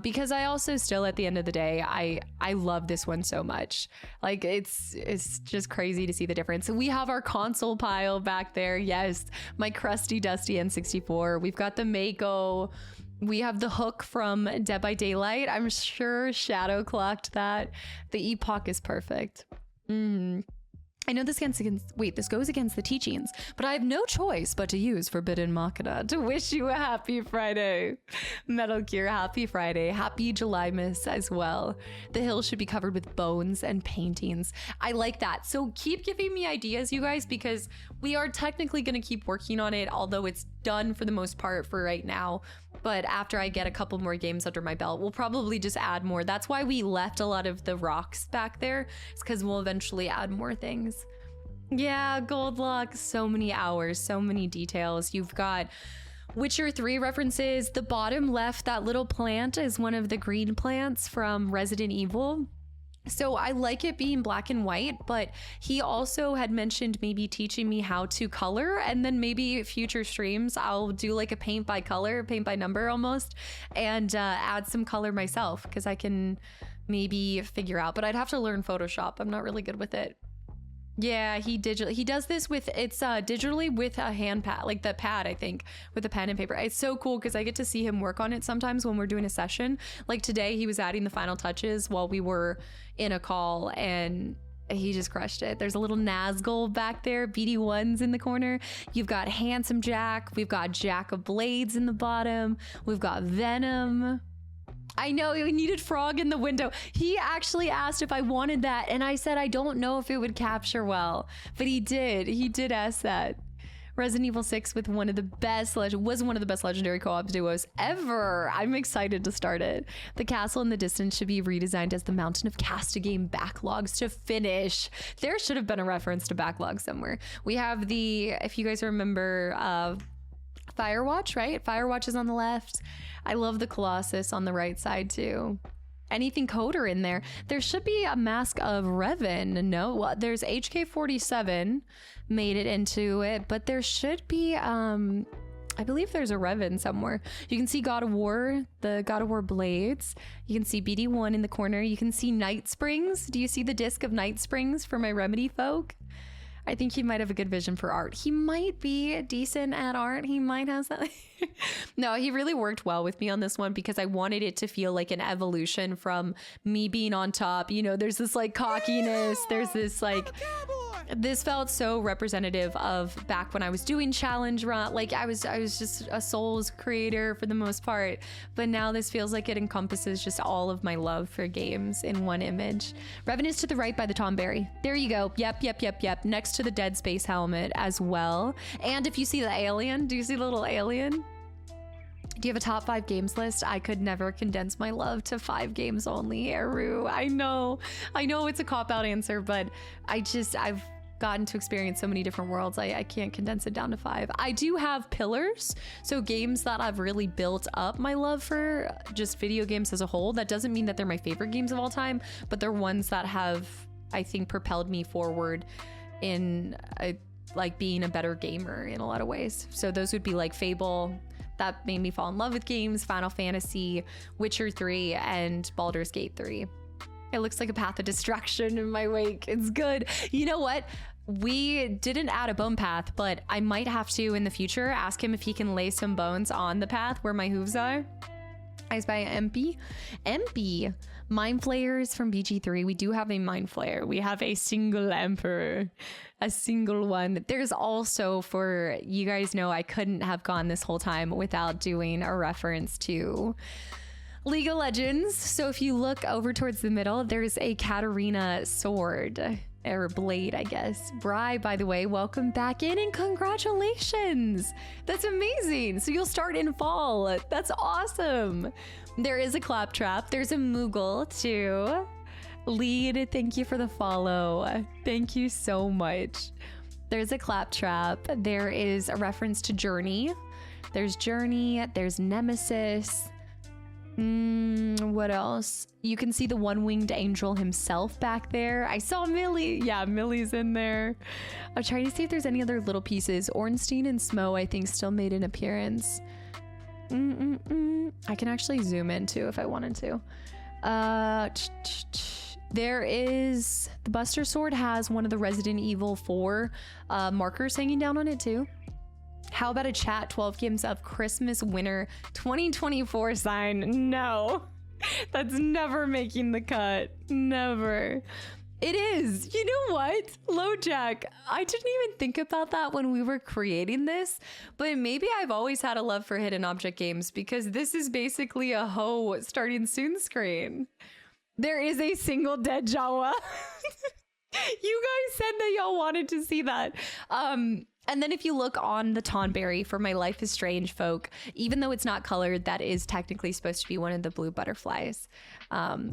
S1: because I also still, at the end of the day, I love this one so much. Like, it's just crazy to see the difference. We have our console pile back there. Yes, my crusty dusty N64. We've got the Mako. We have the hook from Dead by Daylight. I'm sure Shadow clocked that. The Epoch is perfect. I know this this goes against the teachings, but I have no choice but to use Forbidden Machina to wish you a happy Friday. Metal Gear, happy Friday. Happy Julymas as well. The hill should be covered with bones and paintings. I like that. So keep giving me ideas, you guys, because we are technically going to keep working on it, although it's done for the most part for right now. But after I get a couple more games under my belt, we'll probably just add more. That's why we left a lot of the rocks back there. It's because we'll eventually add more things. Yeah, Goldlock, so many hours, so many details. You've got Witcher 3 references. The bottom left, that little plant is one of the green plants from Resident Evil. So I like it being black and white, but he also had mentioned maybe teaching me how to color, and then maybe future streams I'll do like a paint by color, paint by number almost, and add some color myself, because I can maybe figure out, but I'd have to learn Photoshop. I'm not really good with it. Yeah, he does this with, it's digitally with a hand pad, like the pad, I think, with a pen and paper. It's so cool because I get to see him work on it sometimes when we're doing a session. Like today, he was adding the final touches while we were in a call, and he just crushed it. There's a little Nazgul back there, BD1's in the corner. You've got Handsome Jack. We've got Jack of Blades in the bottom. We've got Venom. I know, we needed Frog in the window. He actually asked if I wanted that, and I said I don't know if it would capture well, but he did ask that. Resident Evil 6 with was one of the best legendary co-op duos ever. I'm excited to start it. The castle in the distance should be redesigned as the mountain of Kastaclysm backlogs to finish. There should have been a reference to backlog somewhere. We have if you guys remember, Firewatch, right? Firewatch is on the left. I love the Colossus on the right side too. Anything Coder in there. There should be a mask of Revan. No, there's HK-47 made it into it, but there should be, I believe there's a Revan somewhere. You can see God of War, the God of War blades. You can see BD1 in the corner. You can see Night Springs. Do you see the disc of Night Springs for my Remedy folk? I think he might have a good vision for art. He might be decent at art. He might have something. No, he really worked well with me on this one because I wanted it to feel like an evolution from me being on top. You know, there's this like cockiness. There's this like, this felt so representative of back when I was doing challenge run. Like I was just a Souls creator for the most part. But now this feels like it encompasses just all of my love for games in one image. Revan is to the right by the Tom Berry. There you go. Yep. Next to the Dead Space helmet as well. And if you see the alien, do you see the little alien? Do you have a top 5 games list? I could never condense my love to 5 games only, Eru. I know it's a cop-out answer, but I've gotten to experience so many different worlds. I can't condense it down to 5. I do have pillars, so games that I've really built up my love for, just video games as a whole. That doesn't mean that they're my favorite games of all time, but they're ones that have, I think, propelled me forward in like being a better gamer in a lot of ways. So those would be like Fable, that made me fall in love with games, Final Fantasy, Witcher 3, and Baldur's Gate 3. It looks like a path of destruction in my wake. It's good. You know what? we didn't add a bone path, but I might have to in the future ask him if he can lay some bones on the path where my hooves are. I spy MP. Mind Flayers from BG3. We do have a Mind Flayer. We have a single Emperor. A single one. There's also, for you guys know, I couldn't have gone this whole time without doing a reference to League of Legends. So if you look over towards the middle, there's a Katarina sword. Or blade, I guess. Bri, by the way, welcome back in and congratulations. That's amazing. So you'll start in fall. That's awesome. There is a Claptrap. There's a Moogle too. Lead, thank you for the follow. Thank you so much. There's a Claptrap. There is a reference to Journey. There's Journey. There's Nemesis. What else? You can see the one-winged angel himself back there. I saw Millie. Yeah, Millie's in there. I'm trying to see if there's any other little pieces. Ornstein and Smo, I think, still made an appearance. I can actually zoom in too if I wanted to. There is the Buster Sword has one of the Resident Evil 4 markers hanging down on it too. How about a chat 12 games of Christmas winter 2024 sign? No, that's never making the cut. Never. It is. You know what? LoJack, I didn't even think about that when we were creating this, but maybe I've always had a love for hidden object games because this is basically a ho starting soon screen. There is a single dead Jawa. You guys said that y'all wanted to see that. And then if you look on the Tonberry for My Life is Strange folk, even though it's not colored, that is technically supposed to be one of the blue butterflies.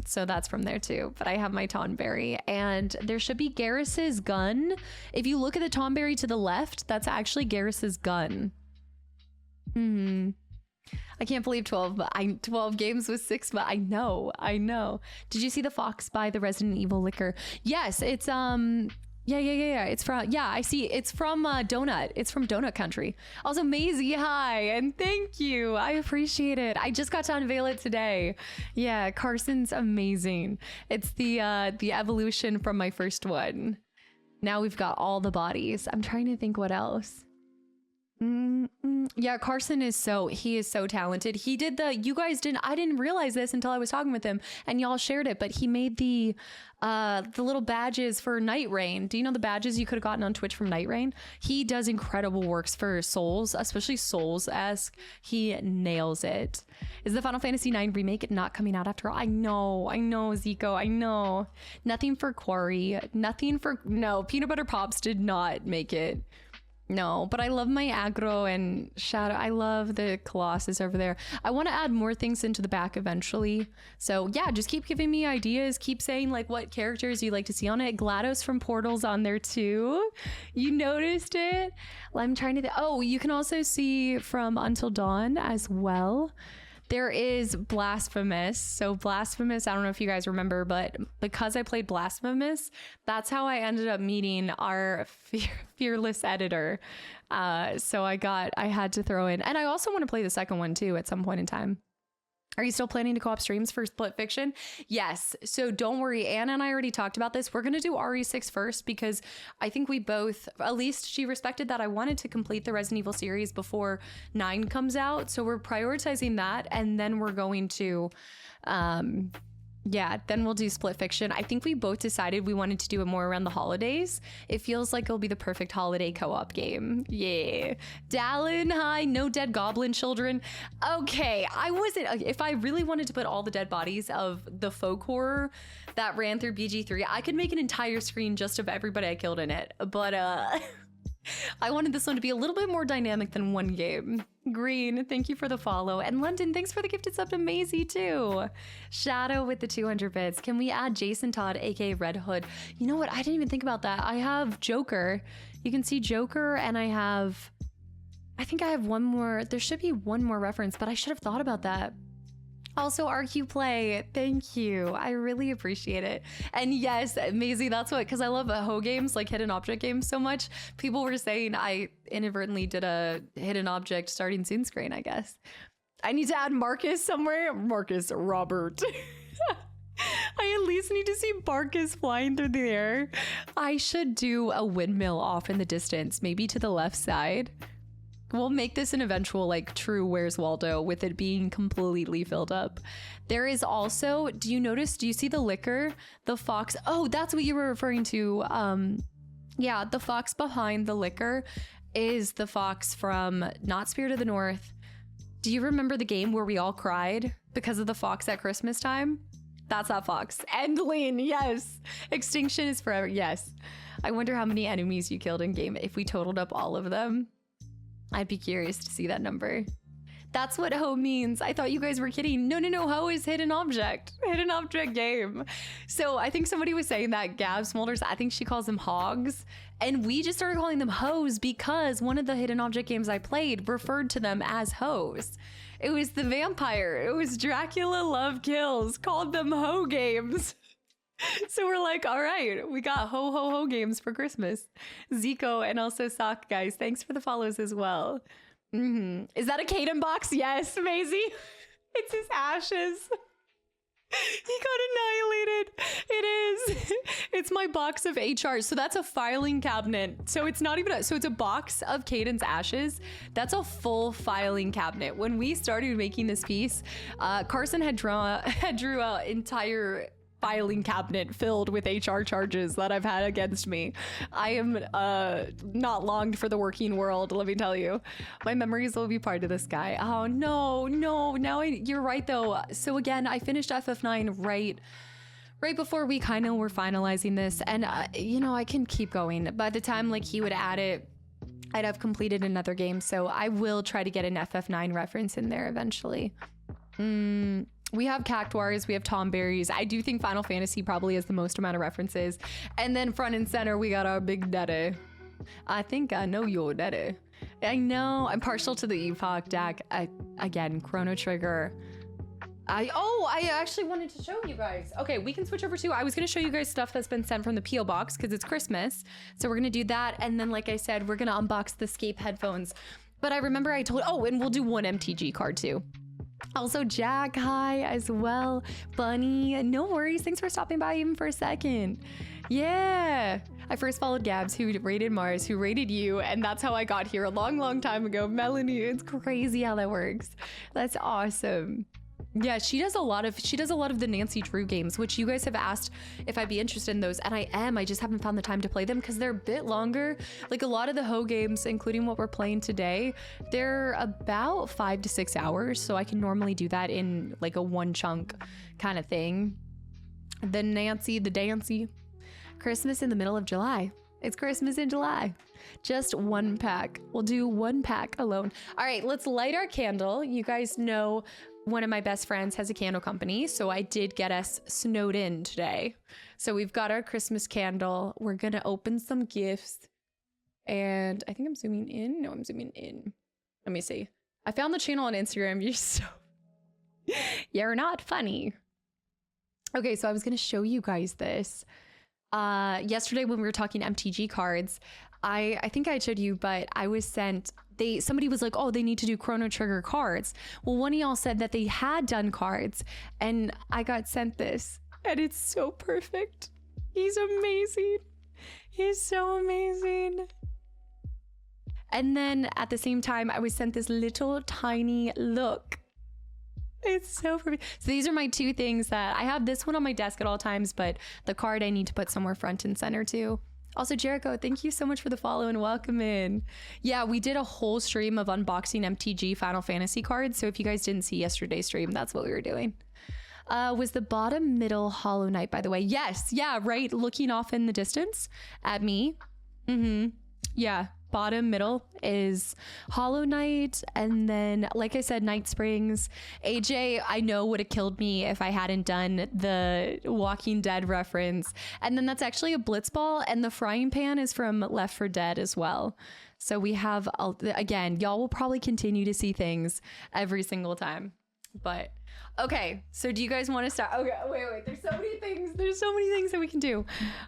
S1: So that's from there too. But I have my Tonberry and there should be Garrus's gun. If you look at the Tonberry to the left, that's actually Garrus's gun. I can't believe 12 games with 6, but I know. Did you see the fox by the Resident Evil liquor? Yes, it's yeah. It's from, yeah, I see. It's from Donut. It's from Donut Country. Also, Maisie, hi, and thank you. I appreciate it. I just got to unveil it today. Yeah, Carson's amazing. It's the evolution from my first one. Now we've got all the bodies. I'm trying to think what else. Yeah, Carson is so talented. He did I didn't realize this until I was talking with him and y'all shared it, but he made the little badges for Night Rain. Do you know the badges you could have gotten on Twitch from Night Rain? He does incredible works for Souls, especially Souls-esque. He nails it. Is the Final Fantasy IX remake not coming out after all? I know, Zico, I know. Nothing for Quarry. No, Peanut Butter Pops did not make it. No, but I love my aggro and shadow. I love the Colossus over there. I want to add more things into the back eventually. So yeah, just keep giving me ideas. Keep saying like what characters you'd like to see on it. GLaDOS from Portal's on there too. You noticed it? Well, I'm trying to oh, you can also see from Until Dawn as well. There is Blasphemous. So Blasphemous, I don't know if you guys remember, but because I played Blasphemous, that's how I ended up meeting our fearless editor. So I had to throw in, and I also want to play the second one too at some point in time. Are you still planning to co-op streams for Split Fiction? Yes. So don't worry. Anna and I already talked about this. We're going to do RE6 first because I think we both, at least she respected that I wanted to complete the Resident Evil series before 9 comes out. So we're prioritizing that. And then we're going to, yeah, then we'll do Split Fiction. I think we both decided we wanted to do it more around the holidays. It feels like it'll be the perfect holiday co-op game. Yeah. Dallin, hi. No dead goblin children. Okay, if I really wanted to put all the dead bodies of the folk horror that ran through BG3, I could make an entire screen just of everybody I killed in it. But I wanted this one to be a little bit more dynamic than one game. Green, thank you for the follow. And London, thanks for the gifted sub to Maisie too. Shadow with the 200 bits. Can we add Jason Todd, aka Red Hood? You know what? I didn't even think about that. I have Joker. You can see Joker, and I think I have one more. There should be one more reference, but I should have thought about that. Also, RQ Play, thank you. I really appreciate it. And yes, Maisie, that's what, because I love ho games, like hidden object games so much. People were saying I inadvertently did a hidden object starting soon screen, I guess. I need to add Marcus somewhere. Marcus Robert. I at least need to see Barkus flying through the air. I should do a windmill off in the distance, maybe to the left side. We'll make this an eventual like true Where's Waldo with it being completely filled up. There is also, do you see the liquor? The fox, oh, that's what you were referring to. Yeah, the fox behind the liquor is the fox from not Spirit of the North. Do you remember the game where we all cried because of the fox at Christmas time? That's that fox. Endling, yes. Extinction is forever, yes. I wonder how many enemies you killed in game if we totaled up all of them. I'd be curious to see that number. That's what ho means. I thought you guys were kidding. No, ho is hidden object game. So I think somebody was saying that Gab Smolders, I think she calls them hogs. And we just started calling them hoes because one of the hidden object games I played referred to them as hoes. It was the vampire. It was Dracula Love Kills, called them ho games. So we're like, all right, we got ho games for Christmas. Zico and also Sock, guys, thanks for the follows as well. Is that a Caden box? Yes, Maisie. It's his ashes. He got annihilated. It is. It's my box of HR. So that's a filing cabinet. So it's not even so it's a box of Caden's ashes. That's a full filing cabinet. When we started making this piece, Carson had drew an entire filing cabinet filled with HR charges that I've had against me. I am not longed for the working world, let me tell you. My memories will be part of this guy. Oh, no. Now you're right, though. So again, I finished FF9 right before we kind of were finalizing this. And, I can keep going. By the time, like, he would add it, I'd have completed another game. So I will try to get an FF9 reference in there eventually. We have Cactuars, we have Tomberries. I do think Final Fantasy probably has the most amount of references. And then front and center, we got our big daddy. I think I know your daddy. I know, I'm partial to the Epoch deck. Again, Chrono Trigger. I actually wanted to show you guys. Okay, we can switch over to, I was gonna show you guys stuff that's been sent from the P.O. box because it's Christmas. So we're gonna do that. And then like I said, we're gonna unbox the Scape headphones. But I remember I told, and we'll do one MTG card too. Also, Jack, hi as well. Bunny, no worries. Thanks for stopping by even for a second. Yeah. I first followed Gabs, who rated Mars, who rated you, and that's how I got here a long time ago. Melanie, it's crazy how that works. That's awesome. Yeah, she does a lot of the Nancy Drew games, which you guys have asked if I'd be interested in those, and I am. I just haven't found the time to play them because they're a bit longer. Like a lot of the Ho games, including what we're playing today, they're about 5 to 6 hours, so I can normally do that in like a one chunk kind of thing. The Dancy. Christmas in the middle of July. It's Christmas in July. Just one pack. We'll do one pack alone. All right, let's light our candle. You guys know one of my best friends has a candle company, so I did get us snowed in today. So we've got our Christmas candle. We're gonna open some gifts. And I think I'm zooming in. No, I'm zooming in. Let me see. I found the channel on Instagram. You're not funny. Okay, so I was gonna show you guys this. Yesterday when we were talking MTG cards, I think I showed you, but I was sent, somebody was like, oh, they need to do Chrono Trigger cards. Well, one of y'all said that they had done cards, and I got sent this, and it's so perfect. He's amazing. He's so amazing. And then at the same time, I was sent this little tiny look. It's so perfect. So these are my two things that I have. This one on my desk at all times, but the card I need to put somewhere front and center too. Also, Jericho, thank you so much for the follow and welcome in. Yeah, we did a whole stream of unboxing MTG Final Fantasy cards. So if you guys didn't see yesterday's stream, that's what we were doing. Was the bottom middle Hollow Knight, by the way? Yes. Yeah, right. Looking off in the distance at me. Yeah. Bottom middle is Hollow Knight, and then like I said, Night Springs. AJ, I know, would have killed me if I hadn't done the Walking Dead reference. And then that's actually a Blitzball, and the frying pan is from Left 4 Dead as well. So we have, again, y'all will probably continue to see things every single time. But okay, so do you guys want to start? Okay, wait, there's so many things that we can do.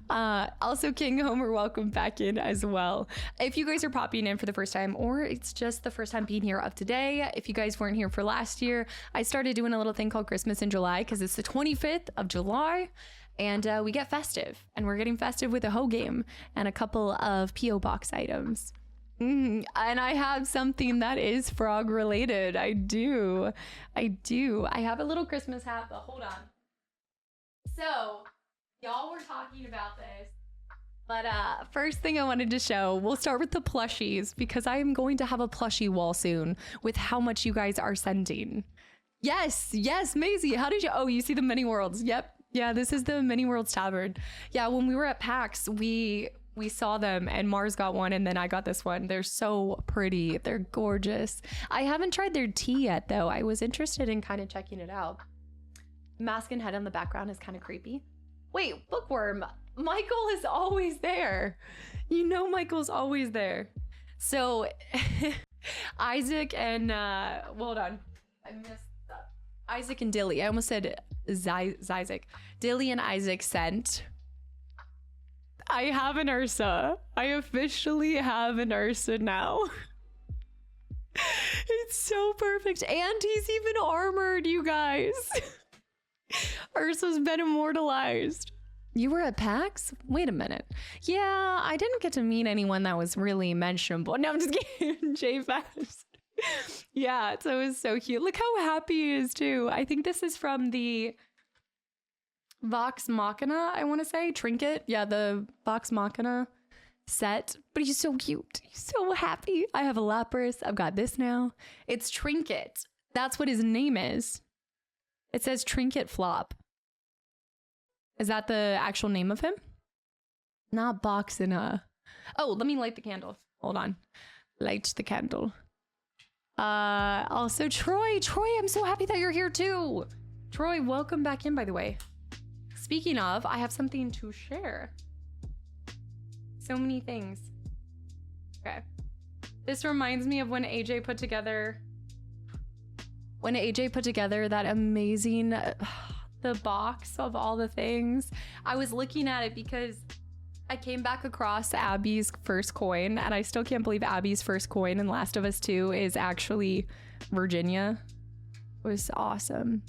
S1: Also, King Homer, welcome back in as well. If you guys are popping in for the first time, or it's just the first time being here of today, if you guys weren't here for last year, I started doing a little thing called Christmas in July because it's the 25th of July. And we get festive, and we're getting festive with a hoe game and a couple of P.O. box items. And I have something that is frog related. I do. I have a little Christmas hat, but hold on. So, y'all were talking about this, but first thing I wanted to show, we'll start with the plushies because I am going to have a plushie wall soon with how much you guys are sending. Yes, Maisie, how did you, oh, you see the mini worlds. Yep. Yeah, this is the Mini Worlds Tavern. Yeah, when we were at PAX, we saw them and Mars got one and then I got this one. They're so pretty. They're gorgeous. I haven't tried their tea yet though. I was interested in kind of checking it out. Mask and head on the background is kind of creepy. Wait, Bookworm. Michael is always there. You know Michael's always there. So Isaac and hold on. I missed that. Isaac and Dilly. I almost said Isaac. Dilly and Isaac sent. I have an Ursa. I officially have an Ursa now. It's so perfect. And he's even armored, you guys. Ursa's been immortalized. You were at PAX? Wait a minute. Yeah, I didn't get to meet anyone that was really mentionable. No, I'm just kidding. J-Fast. Yeah, so it was so cute. Look how happy he is too. I think this is from the Vox Machina, I want to say. Trinket. Yeah, the Vox Machina set. But he's so cute. He's so happy. I have a Lapras. I've got this now. It's Trinket. That's what his name is. It says Trinket Flop. Is that the actual name of him? Not Boxina. Oh, let me light the candle. Hold on. Light the candle. Also Troy, I'm so happy that you're here too. Troy, welcome back in, by the way. Speaking of, I have something to share. So many things. Okay. This reminds me of when AJ put together that amazing, the box of all the things. I was looking at it because I came back across Abby's first coin, and I still can't believe Abby's first coin in Last of Us 2 is actually Virginia. It was awesome.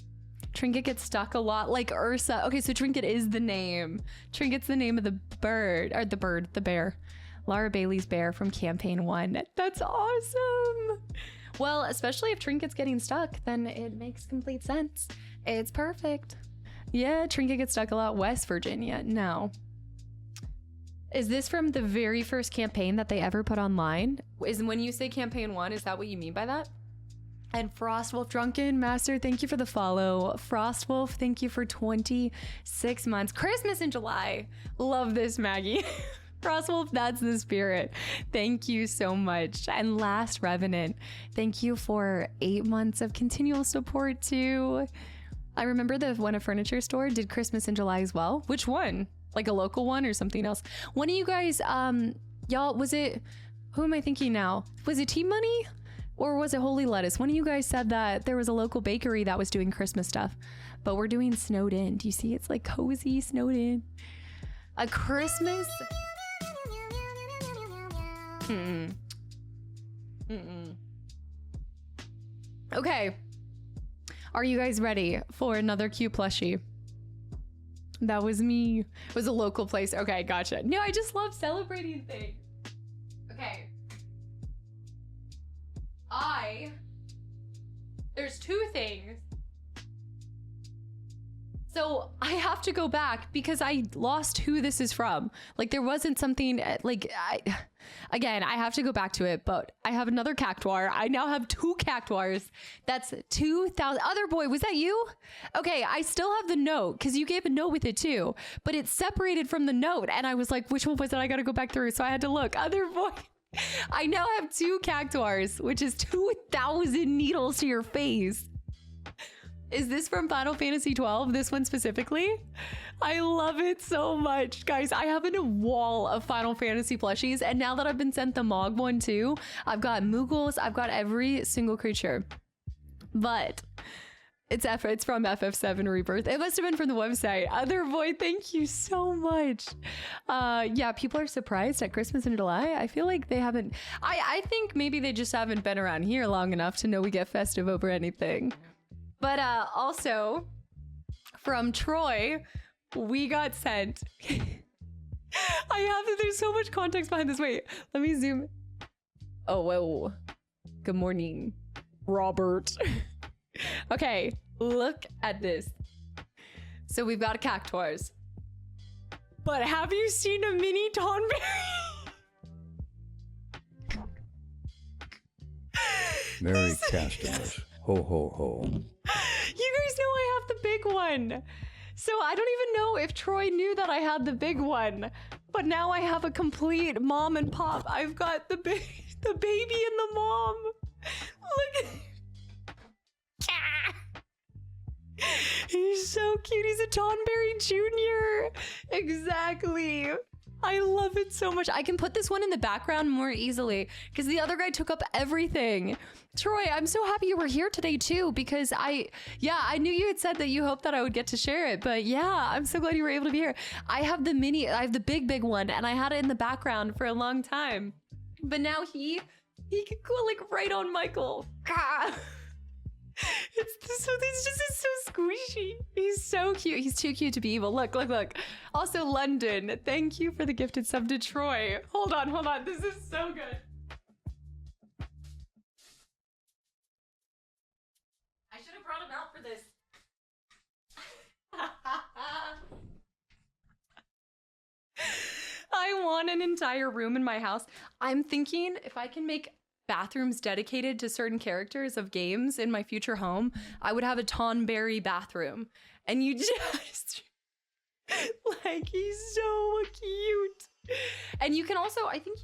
S1: Trinket gets stuck a lot, like Ursa. Okay, so Trinket is the name. Trinket's the name of the bird, or the bear. Lara Bailey's bear from Campaign 1. That's awesome. Well, especially if Trinket's getting stuck, then it makes complete sense. It's perfect. Yeah, Trinket gets stuck a lot. West Virginia. No. Is this from the very first campaign that they ever put online? Is when you say campaign 1, is that what you mean by that? And Frostwolf Drunken Master, thank you for the follow. Frostwolf, thank you for 26 months. Christmas in July. Love this, Maggie. Frostwolf, that's the spirit. Thank you so much. And Last Revenant, thank you for 8 months of continual support too. I remember the When a Furniture Store did Christmas in July as well. Which one? Like a local one or something else? One of you guys, y'all, was it, who am I thinking now? Was it Team Money or was it Holy Lettuce? One of you guys said that there was a local bakery that was doing Christmas stuff, but we're doing Snowed In. Do you see? It's like cozy Snowed In. A Christmas. Okay. Are you guys ready for another cute plushie? That was me. It was a local place. Okay, gotcha. No, I just love celebrating things. Okay. There's two things. So I have to go back because I lost who this is from. Like there wasn't something like, again, I have to go back to it, but I have another cactuar. I now have 2 cactuars. That's 2,000. Other boy, was that you? Okay, I still have the note because you gave a note with it too, but it's separated from the note. And I was like, which one was it? I got to go back through. So I had to look. Other boy. I now have 2 cactuars, which is 2,000 needles to your face. Is this from Final Fantasy 12? This one specifically? I love it so much. Guys, I have a wall of Final Fantasy plushies, and now that I've been sent the Mog one too, I've got Moogles, I've got every single creature. But it's from FF7 Rebirth. It must have been from the website. Other boy, thank you so much. Yeah, people are surprised at Christmas in July. I feel like they haven't, I think maybe they just haven't been around here long enough to know we get festive over anything. But also from Troy, we got sent. There's so much context behind this. Wait, let me zoom. Oh, whoa. Good morning, Robert. Okay, look at this. So we've got a cactuars. But have you seen a mini Tonberry?
S2: Merry Castamus. Ho ho ho.
S1: You guys know I have the big one. So I don't even know if Troy knew that I had the big one. But now I have a complete mom and pop. I've got the baby and the mom. Look at he's so cute. He's a Tonberry Jr. Exactly. I love it so much. I can put this one in the background more easily because the other guy took up everything. Troy, I'm so happy you were here today too, because I knew you had said that you hoped that I would get to share it, but yeah, I'm so glad you were able to be here. I have the big one, and I had it in the background for a long time, but now he can go like right on Michael. It's so squishy. He's so cute. He's too cute to be evil. Look. Also, London, thank you for the gifted sub to Troy. Hold on. This is so good. I should have brought him out for this. I want an entire room in my house. I'm thinking if I can make bathrooms dedicated to certain characters of games in my future home, I would have a Tonberry bathroom. And you just like, he's so cute. And you can also, I think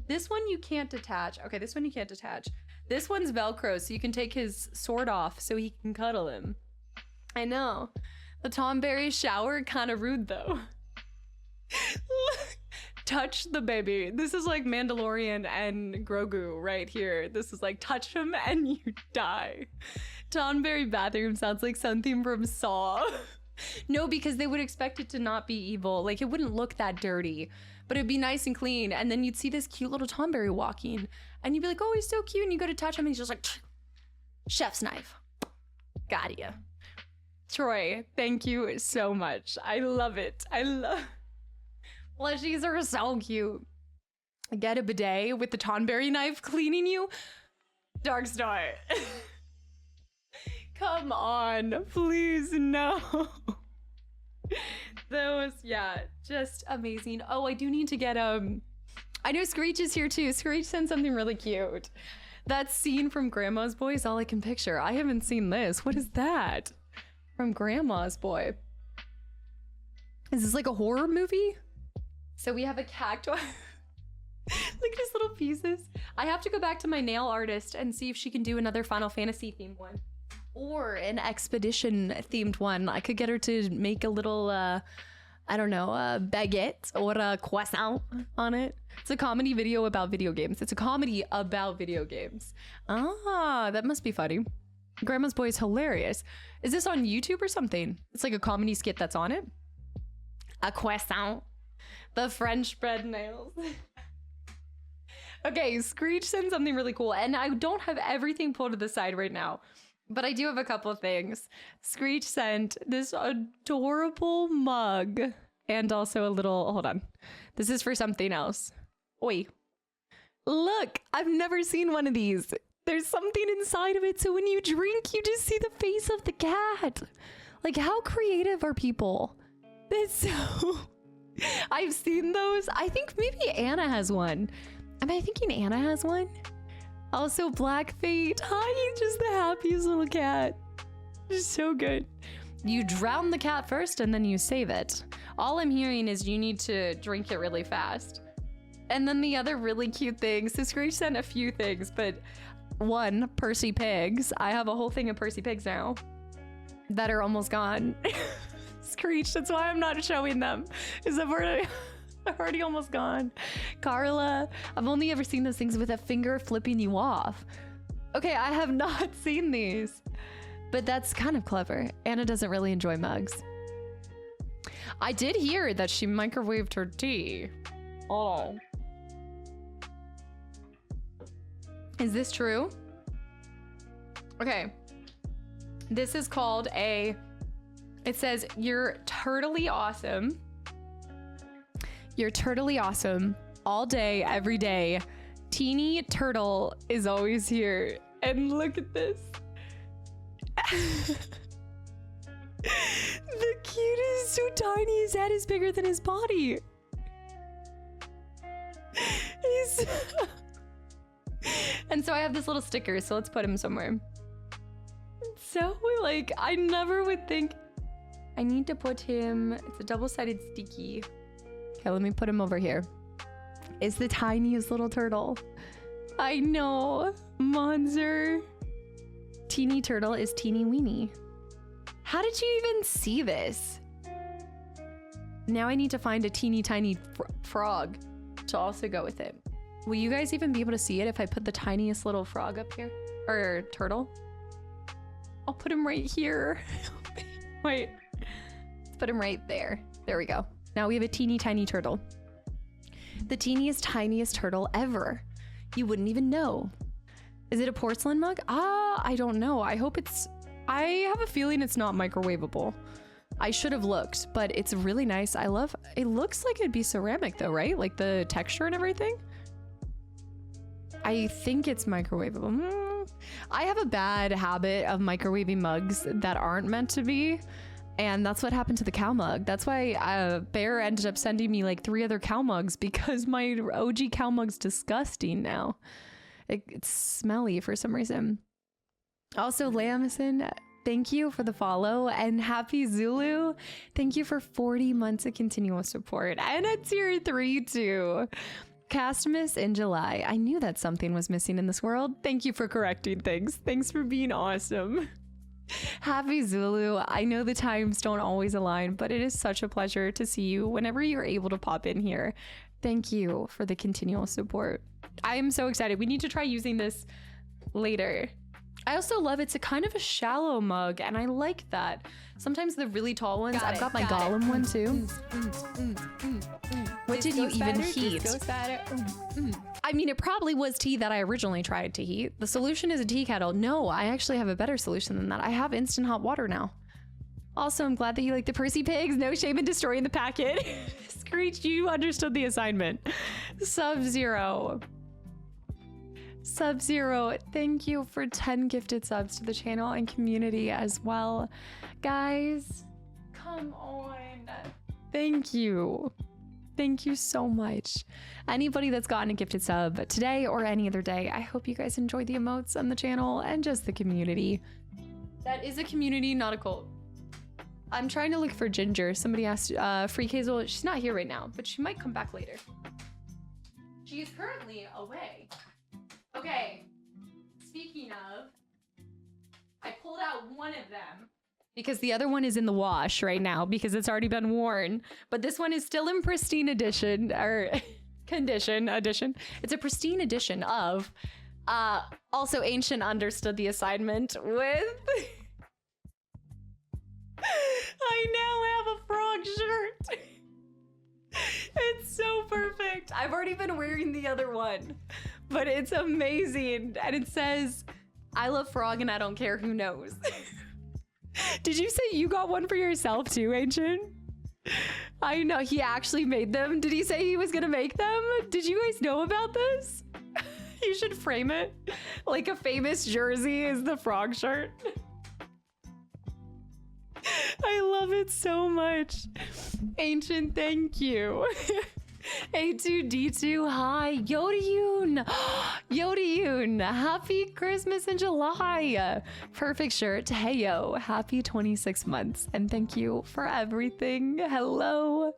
S1: this one you can't detach. Okay, this one you can't detach. This one's Velcro, so you can take his sword off so he can cuddle him. I know. The Tonberry shower, kind of rude though. Touch the baby. This is like Mandalorian and Grogu right here. This is like, touch him and you die. Tonberry bathroom sounds like something from Saw. No, because they would expect it to not be evil. Like, it wouldn't look that dirty, but it'd be nice and clean. And then you'd see this cute little Tonberry walking and you'd be like, oh, he's so cute. And you go to touch him and he's just like, chef's knife. Got ya. Troy, thank you so much. I love it. Plushies are so cute. Get a bidet with the Tonberry knife cleaning you. Dark Star. Come on, please, no. That was, yeah, just amazing. Oh, I do need to get, I know Screech is here too. Screech sent something really cute. That scene from Grandma's Boy is all I can picture. I haven't seen this. What is that? From Grandma's Boy. Is this like a horror movie? So we have a cactus. Look at his little pieces. I have to go back to my nail artist and see if she can do another Final Fantasy themed one. Or an expedition themed one. I could get her to make a little, I don't know, a baguette or a croissant on it. It's a comedy video about video games. Ah, that must be funny. Grandma's Boy is hilarious. Is this on YouTube or something? It's like a comedy skit that's on it. A croissant. The French bread nails. Okay, Screech sent something really cool, and I don't have everything pulled to the side right now, but I do have a couple of things. Screech sent this adorable mug and also a little, hold on. This is for something else. Oi. Look, I've never seen one of these. There's something inside of it, so when you drink, you just see the face of the cat. Like, how creative are people? That's so... I've seen those. I think maybe Anna has one. Am I thinking Anna has one? Also, Black Fate. Hi, just the happiest little cat. Just so good. You drown the cat first and then you save it. All I'm hearing is you need to drink it really fast. And then the other really cute thing. So Screech sent a few things, but one, Percy Pigs. I have a whole thing of Percy Pigs now that are almost gone. Screech, that's why I'm not showing them. Is I've already almost gone. Carla, I've only ever seen those things with a finger flipping you off. Okay, I have not seen these, but that's kind of clever. Anna doesn't really enjoy mugs. I did hear that she microwaved her tea. Oh. Is this true? Okay. This is called a It says, you're turtly awesome. You're turtly awesome all day, every day. Teeny turtle is always here. And look at this. The cute is so tiny. His head is bigger than his body. He's and so I have this little sticker, so let's put him somewhere. So like, I never would think I need to put him. It's a double-sided sticky. Okay, let me put him over here. It's the tiniest little turtle. I know. Monster. Teeny turtle is teeny weeny. How did you even see this? Now I need to find a teeny tiny frog to also go with it. Will you guys even be able to see it if I put the tiniest little frog up here? Or turtle? I'll put him right here. Wait. Let's put him right there. There we go. Now we have a teeny tiny turtle. The teeniest, tiniest turtle ever. You wouldn't even know. Is it a porcelain mug? I don't know. I hope it's... I have a feeling it's not microwavable. I should have looked, but it's really nice. I love... It looks like it'd be ceramic though, right? Like the texture and everything. I think it's microwavable. I have a bad habit of microwaving mugs that aren't meant to be. And that's what happened to the cow mug. That's why Bear ended up sending me like 3 other cow mugs because my OG cow mug's disgusting now. It's smelly for some reason. Also, Lamison, thank you for the follow. And Happy Zulu, thank you for 40 months of continual support. And a tier 3 too. Castmas in July. I knew that something was missing in this world. Thank you for correcting things. Thanks for being awesome. Happy Zulu. I know the times don't always align, but it is such a pleasure to see you whenever you're able to pop in here. Thank you for the continual support. I am so excited. We need to try using this later. I also love it's a kind of a shallow mug, and I like that. Sometimes the really tall ones, I've got my Gollum one too. What did you even heat? I mean, it probably was tea that I originally tried to heat. The solution is a tea kettle. No, I actually have a better solution than that. I have instant hot water now. Also, I'm glad that you like the Percy pigs. No shame in destroying the packet. Screech, you understood the assignment. Sub-Zero. Sub-Zero, thank you for 10 gifted subs to the channel and community as well. Guys, come on. Thank you. Thank you so much. Anybody that's gotten a gifted sub today or any other day, I hope you guys enjoy the emotes on the channel and just the community. That is a community, not a cult. I'm trying to look for Ginger. Somebody asked, Free Hazel, she's not here right now, but she might come back later. She is currently away. Okay, speaking of, I pulled out one of them because the other one is in the wash right now because it's already been worn, but this one is still in pristine edition, or condition edition. It's a pristine edition of, also Ancient understood the assignment with, I now have a frog shirt. It's so perfect. I've already been wearing the other one, but it's amazing. And it says, I love frog and I don't care who knows. Did you say you got one for yourself too, Ancient? I know, he actually made them. Did he say he was gonna make them? Did you guys know about this? You should frame it. Like a famous jersey is the frog shirt. I love it so much. Ancient, thank you. A2D2, hi. Yoda-yoon. Yoda-yoon, happy Christmas in July. Perfect shirt. Hey, yo, happy 26 months. And thank you for everything. Hello.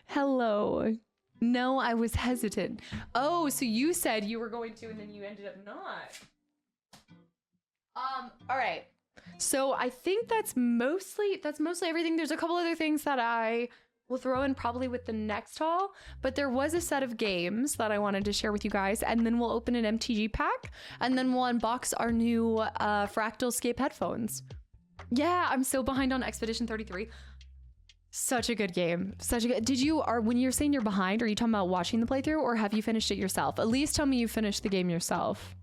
S1: Hello. No, I was hesitant. Oh, so you said you were going to and then you ended up not. All right. So I think that's mostly everything. There's a couple other things that I will throw in probably with the next haul, but there was a set of games that I wanted to share with you guys, and then we'll open an MTG pack, and then we'll unbox our new Fractalscape headphones. Yeah, I'm so behind on Expedition 33. Such a good game. Such a good. When you're saying you're behind, are you talking about watching the playthrough, or have you finished it yourself? At least tell me you finished the game yourself.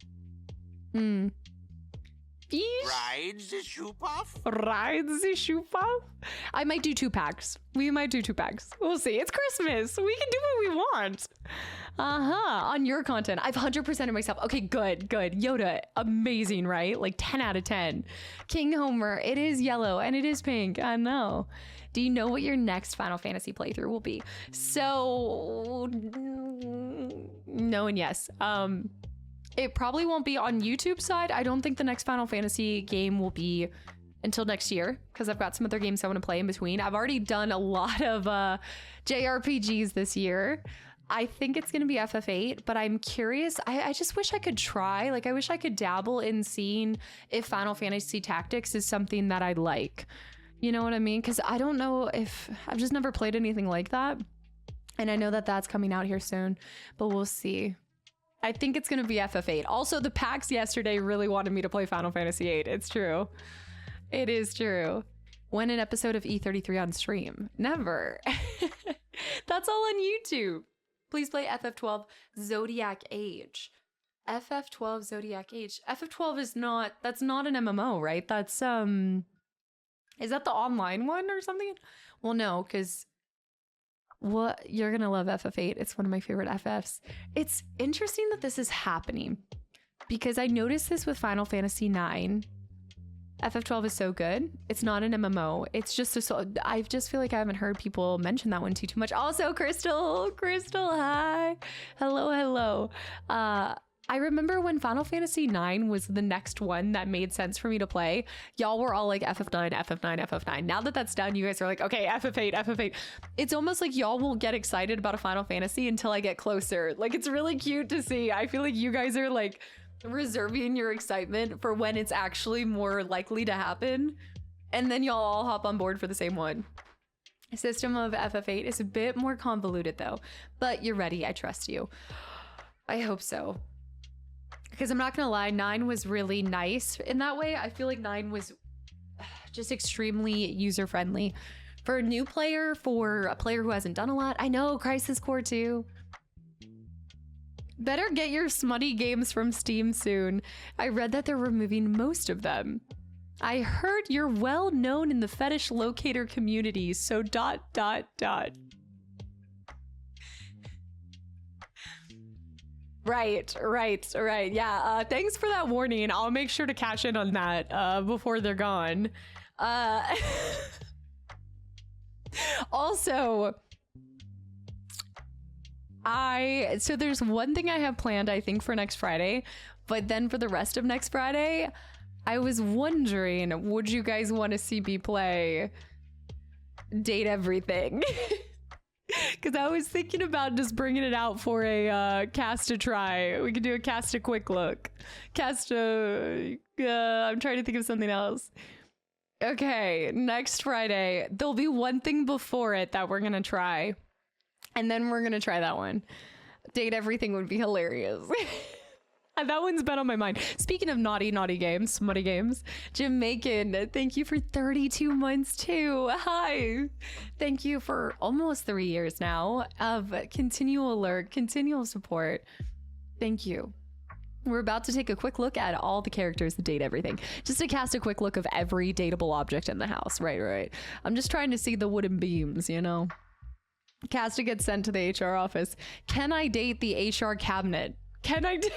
S1: fish?
S3: Ride the shoe puff?
S1: Ride the shoe puff? I might do 2 packs. We might do 2 packs. We'll see. It's Christmas. We can do what we want. On your content. I've 100%ed myself. Okay, good. Yoda, amazing, right? Like 10 out of 10. King Homer, it is yellow and it is pink. I know. Do you know what your next Final Fantasy playthrough will be? So, no and yes. It probably won't be on YouTube side. I don't think the next Final Fantasy game will be until next year because I've got some other games I want to play in between. I've already done a lot of JRPGs this year. I think it's going to be FF8, but I'm curious. I just wish I could try. Like, I wish I could dabble in seeing if Final Fantasy Tactics is something that I like. You know what I mean? Because I don't know if I've just never played anything like that. And I know that that's coming out here soon, but we'll see. I think it's going to be FF8. Also, the PAX yesterday really wanted me to play Final Fantasy VIII. It's true. It is true. When an episode of E33 on stream? Never. That's all on YouTube. Please play FF12 Zodiac Age. FF12 Zodiac Age. FF12 is not, that's not an MMO, right? That's, is that the online one or something? Well, no, because what you're going to love FF8. It's one of my favorite FFs. It's interesting that this is happening because I noticed this with Final Fantasy IX. FF12 is so good. It's not an MMO. It's just I just feel like I haven't heard people mention that one too much. Also, Crystal, hi. Hello. I remember when Final Fantasy IX was the next one that made sense for me to play. Y'all were all like FF9. Now that that's done, you guys are like, okay, FF8. It's almost like y'all will get excited about a Final Fantasy until I get closer. Like, it's really cute to see. I feel like you guys are like reserving your excitement for when it's actually more likely to happen. And then y'all all hop on board for the same one. System of FF8 is a bit more convoluted though, but you're ready. I trust you. I hope so. Because I'm not gonna lie, 9 was really nice in that way. I feel like 9 was just extremely user-friendly. For a new player, for a player who hasn't done a lot. I know, Crisis Core 2. Better get your smutty games from Steam soon. I read that they're removing most of them. I heard you're well known in the fetish locator community, so ... Right. Yeah, thanks for that warning. I'll make sure to cash in on that before they're gone. Also, so there's one thing I have planned, I think, for next Friday, but then for the rest of next Friday, I was wondering, would you guys want to see me play Date Everything? Because I was thinking about just bringing it out for a cast to try. We could do a cast a quick look. I'm trying to think of something else. Okay, next Friday. There'll be one thing before it that we're going to try. And then we're going to try that one. Date Everything would be hilarious. That one's been on my mind. Speaking of naughty games, smutty games, Jamaican, thank you for 32 months too. Hi. Thank you for almost 3 years now of continual support. Thank you. We're about to take a quick look at all the characters that date everything. Just to cast a quick look of every dateable object in the house. Right. I'm just trying to see the wooden beams, you know? Casta gets sent to the HR office. Can I date the HR cabinet? Can I date...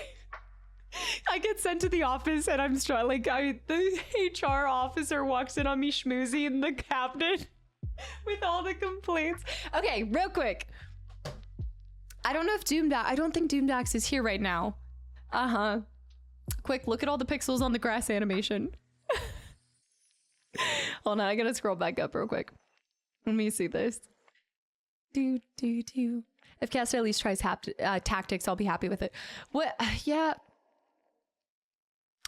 S1: I get sent to the office and I'm struggling. The HR officer walks in on me schmoozy in the cabinet with all the complaints. Okay, real quick. I don't know if I don't think Doomdax is here right now. Quick, look at all the pixels on the grass animation. Hold on, I gotta scroll back up real quick. Let me see this. If Casta at least tries tactics, I'll be happy with it. What? Yeah.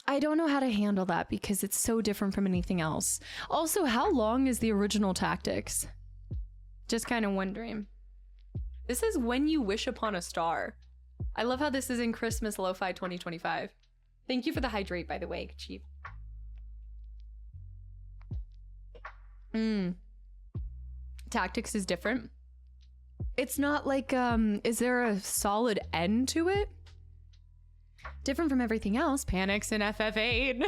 S1: I don't know how to handle that because it's so different from anything else. Also, how long is the original Tactics? Just kind of wondering. This is When You Wish Upon a Star. I love how this is in Christmas Lo-Fi 2025. Thank you for the hydrate, by the way, Chief. Tactics is different. It's not like, is there a solid end to it? Different from everything else. Panics in FF8.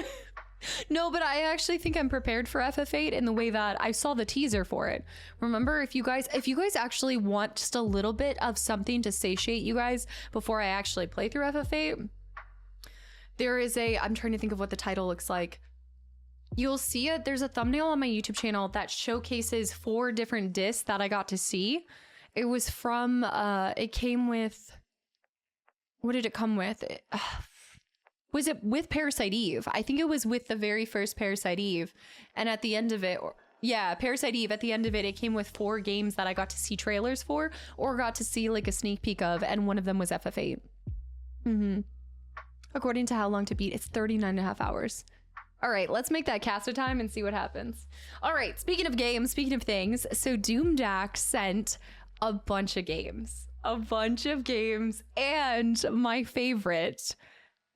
S1: No, but I actually think I'm prepared for FF8 in the way that I saw the teaser for it. Remember, if you guys actually want just a little bit of something to satiate you guys before I actually play through FF8, there is I'm trying to think of what the title looks like. You'll see it. There's a thumbnail on my YouTube channel that showcases 4 different discs that I got to see. It was from, it came with, what did it come with? Was it with Parasite Eve? I think it was with the very first Parasite Eve. And at the end of it, Parasite Eve, at the end of it, it came with 4 games that I got to see trailers for or got to see like a sneak peek of. And one of them was FF8. According to How Long to Beat, it's 39.5 hours. All right, let's make that caster time and see what happens. All right, speaking of games, speaking of things, so Doomdax sent a bunch of games. And my favorite,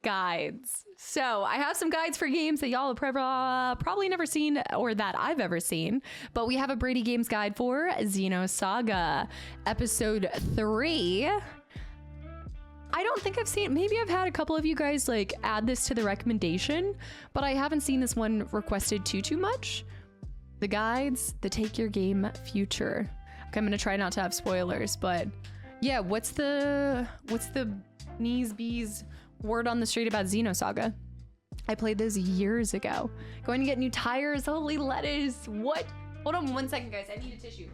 S1: guides. So I have some guides for games that y'all have probably never seen or that I've ever seen, but we have a Brady Games guide for Xenosaga episode 3. I don't think I've seen, maybe I've had a couple of you guys like add this to the recommendation, but I haven't seen this one requested too much. The guides, the take your game future. Okay, I'm gonna try not to have spoilers, but yeah, what's the knees bees word on the street about Xenosaga? I played those years ago. Going to get new tires, holy lettuce. What? Hold on 1 second, guys. I need a tissue.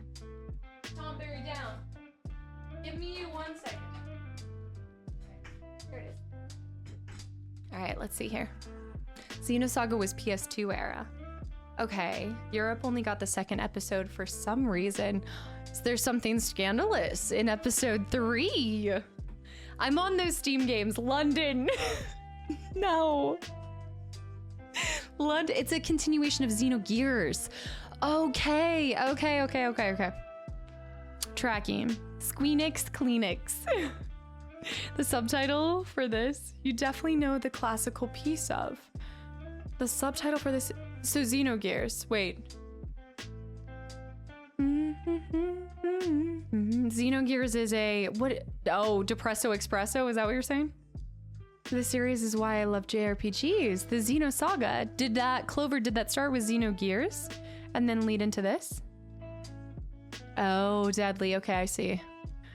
S1: Tom, bury down. Give me 1 second. Here it is. All right, let's see here. Xenosaga was PS2 era. Okay, Europe only got the 2nd episode for some reason. There's something scandalous in episode 3. I'm on those Steam games. London. No. London. It's a continuation of Xenogears. Okay. Tracking. Squeenix Kleenix. The subtitle for this, you definitely know the classical piece of. The subtitle for this, so Xenogears. Wait. Xenogears is a, what? Oh, Depresso Espresso, is that what you're saying? The series is why I love JRPGs. The Xenosaga, Clover, did that start with Xenogears and then lead into this? Oh, Deadly, okay, I see.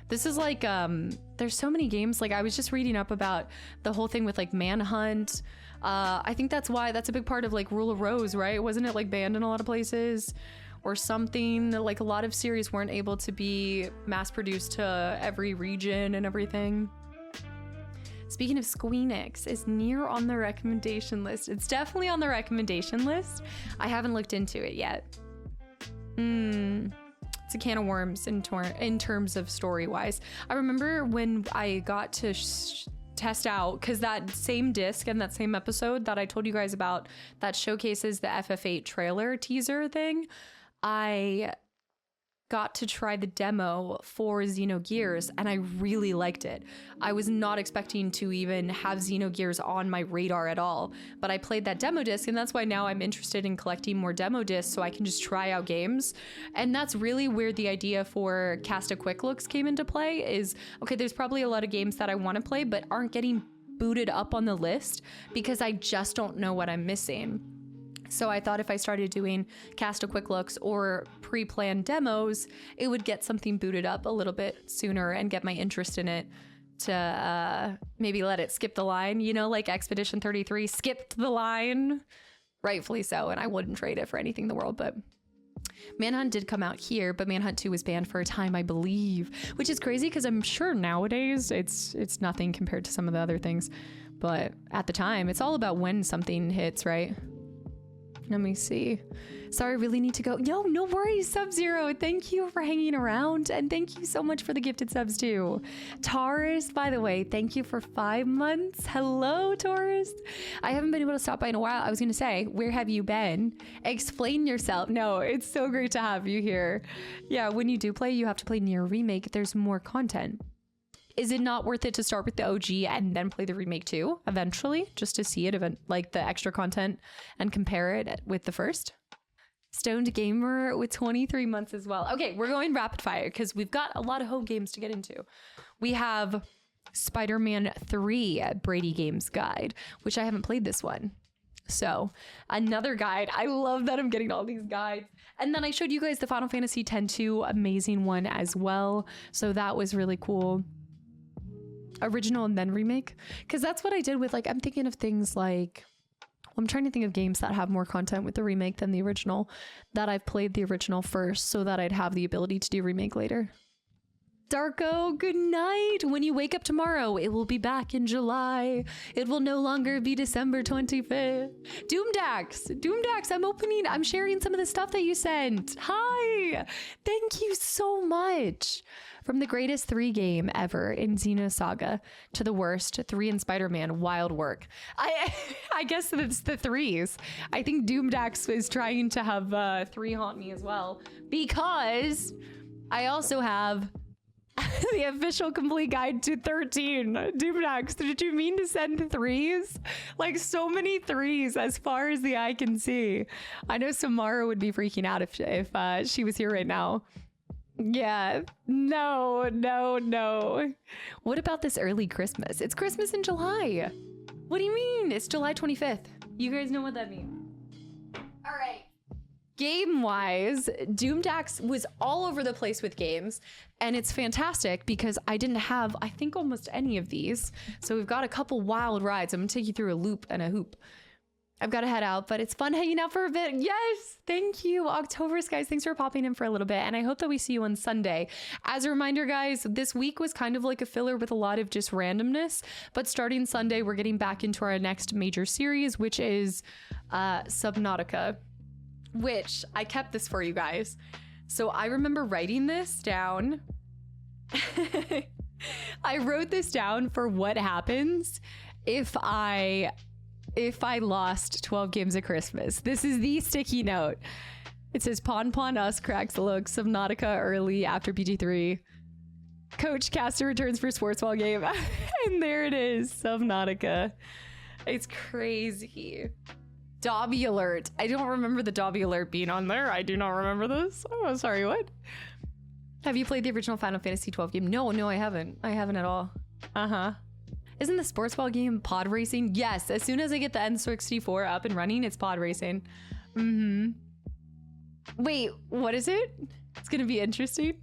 S1: This is like, there's so many games, like I was just reading up about the whole thing with like Manhunt. I think that's why, that's a big part of like Rule of Rose, right? Wasn't it like banned in a lot of places? Or something, like a lot of series weren't able to be mass produced to every region and everything. Speaking of Squeenix, is Nier on the recommendation list? It's definitely on the recommendation list. I haven't looked into it yet. It's a can of worms in terms of story-wise. I remember when I got to test out, because that same disc and that same episode that I told you guys about that showcases the FF8 trailer teaser thing, I got to try the demo for Xenogears and I really liked it. I was not expecting to even have Xenogears on my radar at all, but I played that demo disc and that's why now I'm interested in collecting more demo discs so I can just try out games. And that's really where the idea for Kastaclysm came into play is, okay, there's probably a lot of games that I want to play but aren't getting booted up on the list because I just don't know what I'm missing. So I thought if I started doing cast a quick looks or pre-planned demos, it would get something booted up a little bit sooner and get my interest in it to maybe let it skip the line, you know, like Expedition 33 skipped the line, rightfully so, and I wouldn't trade it for anything in the world. But Manhunt did come out here, but Manhunt 2 was banned for a time, I believe, which is crazy because I'm sure nowadays it's nothing compared to some of the other things. But at the time, it's all about when something hits, right? Let me see. Sorry, really need to go. Yo, no worries, Sub-Zero. Thank you for hanging around. And thank you so much for the gifted subs too. Taurus, by the way, thank you for 5 months. Hello, Taurus. I haven't been able to stop by in a while. I was going to say, where have you been? Explain yourself. No, it's so great to have you here. Yeah, when you do play, you have to play Nier Remake. There's more content. Is it not worth it to start with the OG and then play the remake too, eventually, just to see it, like the extra content and compare it with the first? Stoned Gamer with 23 months as well. Okay, we're going rapid fire because we've got a lot of home games to get into. We have Spider-Man 3 Brady Games Guide, which I haven't played this one. So another guide. I love that I'm getting all these guides. And then I showed you guys the Final Fantasy X-2 amazing one as well. So that was really cool. Original and then remake. Because that's what I did with, like, I'm thinking of things like, I'm trying to think of games that have more content with the remake than the original, that I've played the original first so that I'd have the ability to do remake later. Darko, good night. When you wake up tomorrow, it will be back in July. It will no longer be December 25th. Doomdax, I'm sharing some of the stuff that you sent. Hi, thank you so much. From the greatest 3 game ever in Xenosaga to the worst 3 in Spider-Man, wild work. I guess it's the 3s. I think Doomdax is trying to have 3 haunt me as well, because I also have the official complete guide to 13. Doomdax, did you mean to send 3s? Like, so many 3s as far as the eye can see. I know Samara would be freaking out if she was here right now. Yeah, no. What about this early Christmas? It's Christmas in July. What do you mean? It's July 25th. You guys know what that means. All right. Game-wise, Doomdax was all over the place with games, and it's fantastic because I didn't have, I think, almost any of these. So we've got a couple wild rides. I'm gonna take you through a loop and a hoop. I've got to head out, but it's fun hanging out for a bit. Yes, thank you, October's guys. Thanks for popping in for a little bit, and I hope that we see you on Sunday. As a reminder, guys, this week was kind of like a filler with a lot of just randomness, but starting Sunday, we're getting back into our next major series, which is Subnautica, which I kept this for you guys. So I remember writing this down. I wrote this down for what happens if I lost 12 games of Christmas. This is the sticky note. It says Pon Us cracks the look, Subnautica early after PG3. Coach Caster returns for sports ball game. And there it is, Subnautica. It's crazy. Dobby alert. I don't remember the Dobby alert being on there. I do not remember this. Oh, sorry, what? Have you played the original Final Fantasy 12 game? No, I haven't. I haven't at all. Isn't the sports ball game pod racing? Yes, as soon as I get the N64 up and running, it's pod racing. Wait, what is it? It's gonna be interesting.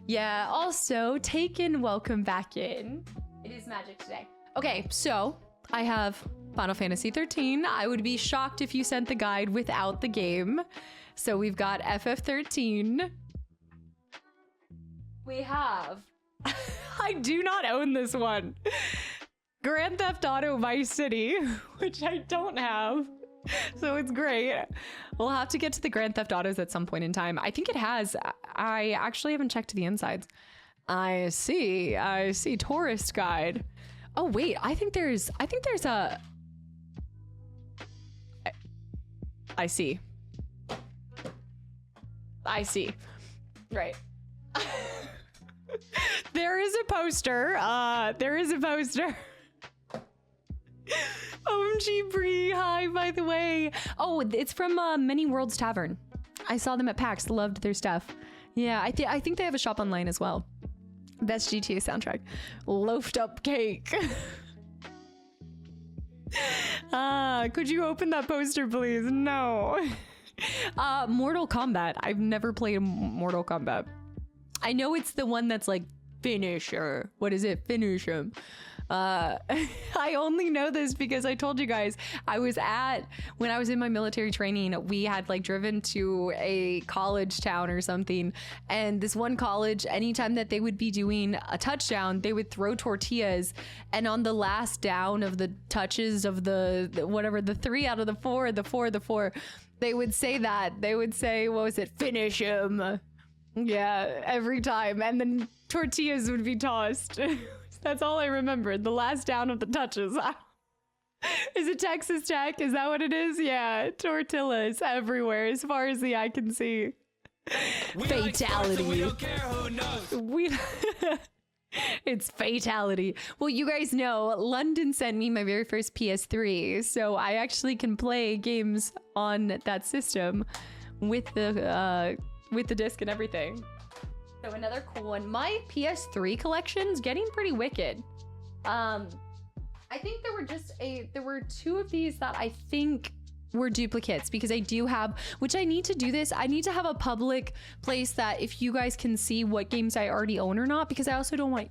S1: Yeah, also, Taken, welcome back in. It is magic today. Okay, so I have Final Fantasy 13. I would be shocked if you sent the guide without the game. So we've got FF13. We have... I do not own this one. Grand Theft Auto Vice City, which I don't have. So it's great. We'll have to get to the Grand Theft Autos at some point in time. I think it has. I actually haven't checked the insides. I see. Tourist guide. Oh wait, I think there's a... I see. Right. There is a poster. OMG Bree, hi, by the way. Oh, it's from Many Worlds Tavern. I saw them at PAX, loved their stuff. Yeah, I think they have a shop online as well. Best GTA soundtrack. Loafed up cake. Could you open that poster, please? No. Mortal Kombat. I've never played Mortal Kombat. I know it's the one that's like finisher. What is it? Finish him. I only know this because I told you guys when I was in my military training, we had like driven to a college town or something, and this one college, anytime that they would be doing a touchdown, they would throw tortillas, and on the last down of the touches of the 3 out of the 4, they would say what was it, finish him. Yeah, every time, and then tortillas would be tossed. That's all I remembered. The last down of the touches. Is it Texas Tech? Is that what it is? Yeah, tortillas everywhere as far as the eye can see. Fatality. Like we don't care who knows. It's fatality. Well, you guys know London sent me my very first PS3, so I actually can play games on that system with the disc and everything. So another cool one. My PS3 collection's getting pretty wicked. I I think there were two of these that I think were duplicates, because I do have, which I need to do this. I need to have a public place that if you guys can see what games I already own or not, because I also don't want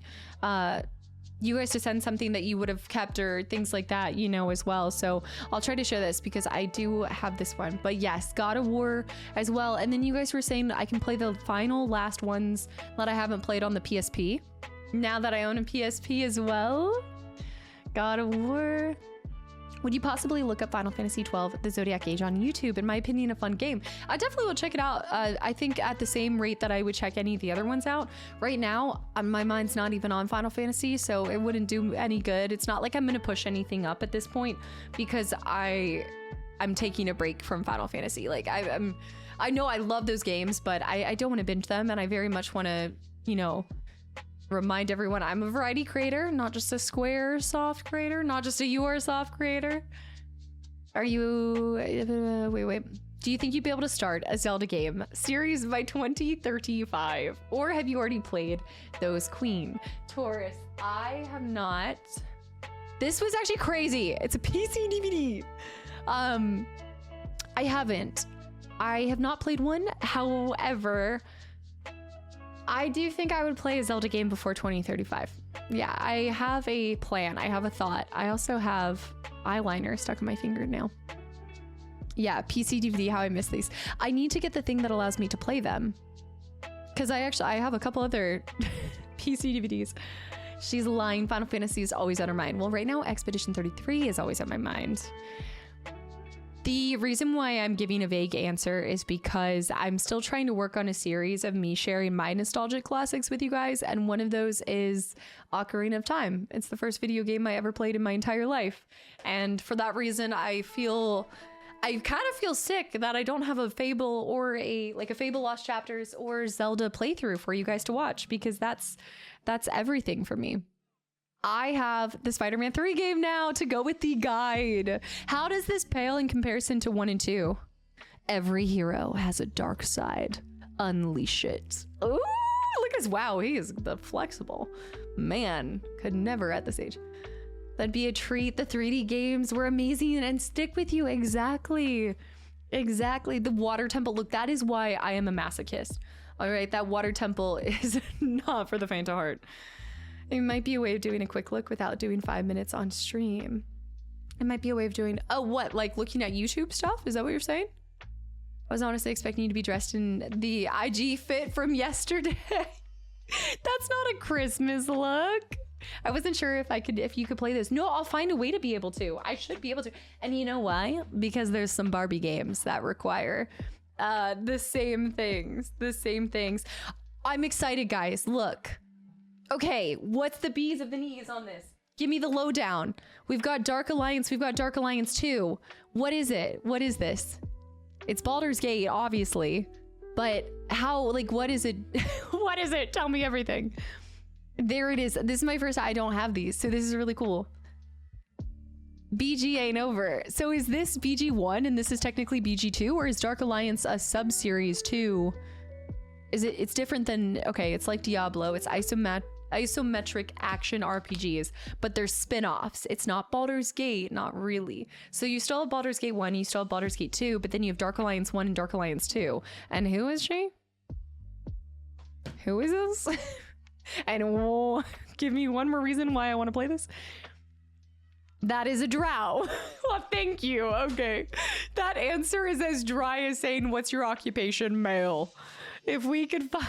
S1: you guys to send something that you would have kept or things like that, you know, as well. So I'll try to show this because I do have this one. But yes, God of War as well. And then you guys were saying that I can play the final last ones that I haven't played on the PSP. Now that I own a PSP as well. God of War. Would you possibly look up Final Fantasy XII, The Zodiac Age on YouTube? In my opinion, a fun game. I definitely will check it out. I think at the same rate that I would check any of the other ones out. Right now, my mind's not even on Final Fantasy, so it wouldn't do any good. It's not like I'm gonna push anything up at this point because I'm taking a break from Final Fantasy. Like I know I love those games, but I don't want to binge them, and I very much want to, you know, remind everyone I'm a variety creator, not just a Squaresoft creator, not just a URsoft creator. Are you wait, do you think you'd be able to start a Zelda game series by 2035, or have you already played those? Queen Taurus, I have not. This was actually crazy. It's a PC DVD. I haven't. I have not played one. However, I do think I would play a Zelda game before 2035. Yeah, I have a plan. I have a thought. I also have eyeliner stuck in my fingernail. Yeah, PC DVD, how I miss these. I need to get the thing that allows me to play them. Because I have a couple other PC DVDs. She's lying. Final Fantasy is always on her mind. Well, right now, Expedition 33 is always on my mind. The reason why I'm giving a vague answer is because I'm still trying to work on a series of me sharing my nostalgic classics with you guys, and one of those is Ocarina of Time. It's the first video game I ever played in my entire life, and for that reason, I kind of feel sick that I don't have a Fable or a Fable Lost Chapters or Zelda playthrough for you guys to watch, because that's everything for me. I have the Spider-Man 3 game now to go with the guide. How does this pale in comparison to 1 and 2? Every hero has a dark side. Unleash it. Ooh, look at this. Wow, he is the flexible. Man, could never at this age. That'd be a treat. The 3D games were amazing and stick with you. Exactly. Exactly. The water temple. Look, that is why I am a masochist. All right, that water temple is not for the faint of heart. It might be a way of doing a quick look without doing 5 minutes on stream. It might be a way of doing, oh, what? Like looking at YouTube stuff? Is that what you're saying? I was honestly expecting you to be dressed in the IG fit from yesterday. That's not a Christmas look. I wasn't sure if you could play this. No, I'll find a way to be able to. I should be able to. And you know why? Because there's some Barbie games that require the same things. I'm excited, guys. Look. Okay, what's the bees of the knees on this? Give me the lowdown. We've got Dark Alliance. We've got Dark Alliance 2. What is it? What is this? It's Baldur's Gate, obviously. But how, like, what is it? What is it? Tell me everything. There it is. This is my first, I don't have these, so this is really cool. BG ain't over. So is this BG1 and this is technically BG2, or is Dark Alliance a sub-series too? It's different than, okay, it's like Diablo. It's isometric action RPGs, but they're spin-offs. It's not Baldur's Gate, not really. So you still have Baldur's Gate 1, you still have Baldur's Gate 2, but then you have Dark Alliance 1 and Dark Alliance 2. And who is she? Who is this? And give me one more reason why I want to play this. That is a drow. Well, thank you. Okay. That answer is as dry as saying, what's your occupation? Male. If we could find...